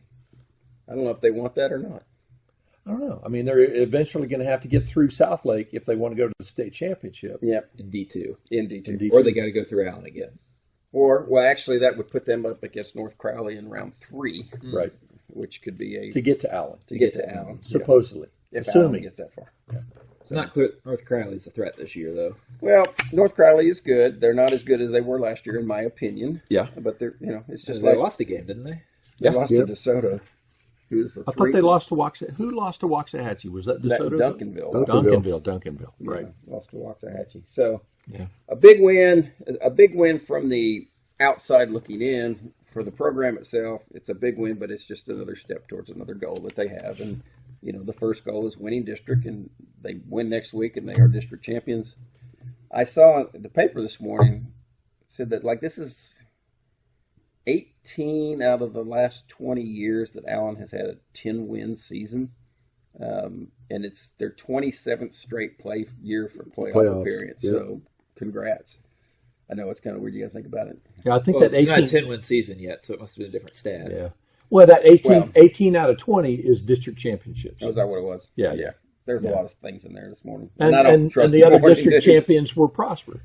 I don't know if they want that or not. I don't know. I mean, they're eventually going to have to get through Southlake if they want to go to the state championship. Yeah. In D2. In D2. In D2. Or they got to go through Allen again. Or, well, actually, that would put them up against North Crowley in round 3. Right. Which could be To get to Allen. to get to Allen. Supposedly. If Allen Assuming. gets that far. It's not clear that North Crowley's a threat this year, though. Well, North Crowley is good. They're not as good as they were last year, in my opinion. Yeah. But they're, it's just They like lost a game, didn't they? they Yeah. lost to DeSoto. Who's I thought they lost to Waxahachie. Who lost to Waxahachie? Was that DeSoto? Duncanville. Duncanville. Right. Lost to Waxahachie. So Yeah. a big win from the outside looking in for the program itself. It's a big win, but it's just another step towards another goal that they have. And the first goal is winning district, and they win next week, and they are district champions. I saw the paper this morning said that this is 18 out of the last 20 years that Allen has had a 10-win season. And it's their 27th straight year for playoff appearance. Yep. So, congrats. I know it's kind of weird. You got to think about it. Yeah, I think Well, that it's 18. not a 10-win season yet, so it must have been a different stat. Yeah. Well, that 18 out of 20 is district championships. Oh, is that what it was? Yeah. There's a lot of things in there this morning. And I don't trust the other morning district news. champions were Prosper.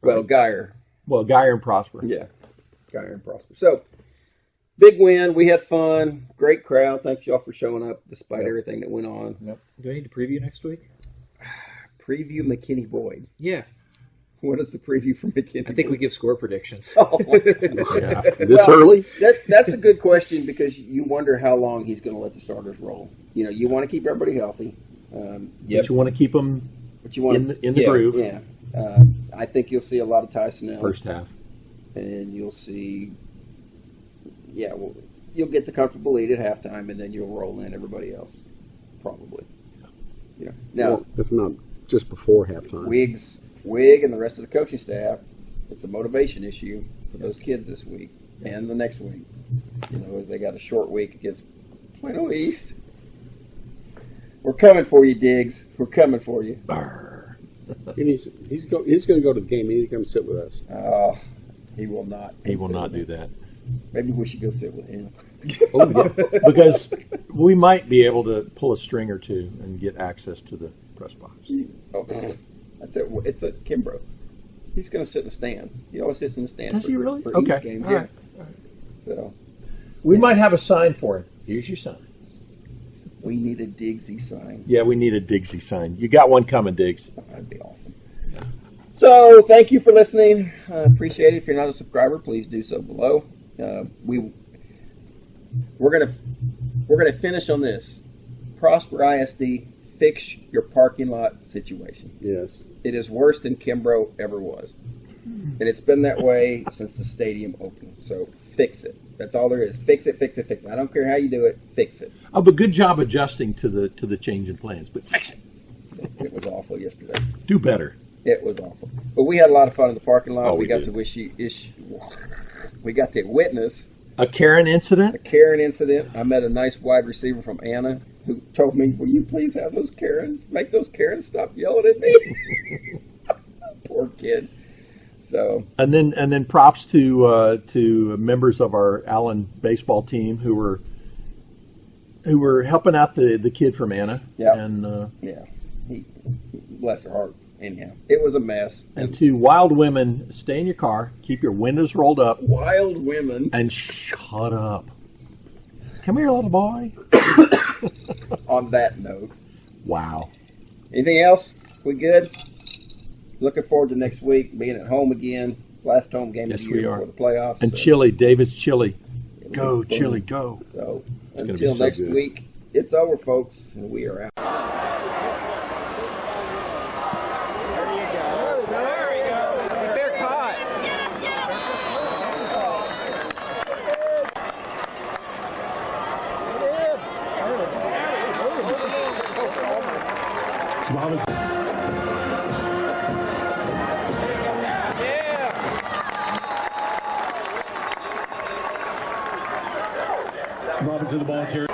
Well, Geyer. Well, Geyer and Prosper. Yeah. Geyer and Prosper. So, big win. We had fun. Great crowd. Thanks, y'all, for showing up despite everything that went on. Yep. Do I need to preview next week? Preview McKinney Boyd. Yeah. What is the preview for McKinney? I think we give score predictions. Oh, Yeah. This early? that's a good question because you wonder how long he's going to let the starters roll. You know, you want to keep everybody healthy. But you want to keep them But you want in the groove. Yeah. I think you'll see a lot of Ty Snell. First half. And you'll see, you'll get the comfortable lead at halftime, and then you'll roll in everybody else, probably. Yeah. Now, Well, if not just before halftime. Wig, and the rest of the coaching staff, it's a motivation issue for those kids this week and the next week. You know, as they got a short week against Plano East. We're coming for you, Diggs. We're coming for you. And he's going to go to the game. He needs to come sit with us. Oh, he will not. He will not do that. Maybe we should go sit with him. Because we might be able to pull a string or two and get access to the press box. Oh, that's it. It's a Kimbrough. He's going to sit in the stands. He always sits in the stands. Does he really? For Okay. East games. All Yeah. right. So We might have a sign for him. Here's your sign. we need a Diggsy sign. Yeah, we need a Diggsy sign. You got one coming, Diggs. That'd be awesome. So thank you for listening. Appreciate it. If you're not a subscriber, please do so below. We're gonna finish on this. Prosper ISD, fix your parking lot situation. Yes. It is worse than Kimbrough ever was, and it's been that way since the stadium opened. So fix it. That's all there is. Fix it. Fix it. Fix it. I don't care how you do it. Fix it. Oh, but good job adjusting to the change in plans. But fix it. It was awful yesterday. Do better. It was awful. But we had a lot of fun in the parking lot. Oh, we we got did. we got to witness A Karen incident? a Karen incident. I met a nice wide receiver from Anna who told me, "Will you please have those Karens, make those Karens stop yelling at me?" Poor kid. So And then props to members of our Allen baseball team who were helping out the kid from Anna. Yeah. And yeah, he bless her heart. Anyhow, it was a mess. and to wild women, stay in your car, keep your windows rolled up, Wild women. and shut up. Come here, little boy. On that note, Wow. anything else? We good? Looking forward to next week, being at home again. Last home game Yes, of the year we are. before the playoffs. And so chili, David's chili. it'll Go, be fun. chili, go. So gonna be until so next good. week, it's over, folks, and we are out. Robinson the ball carrier.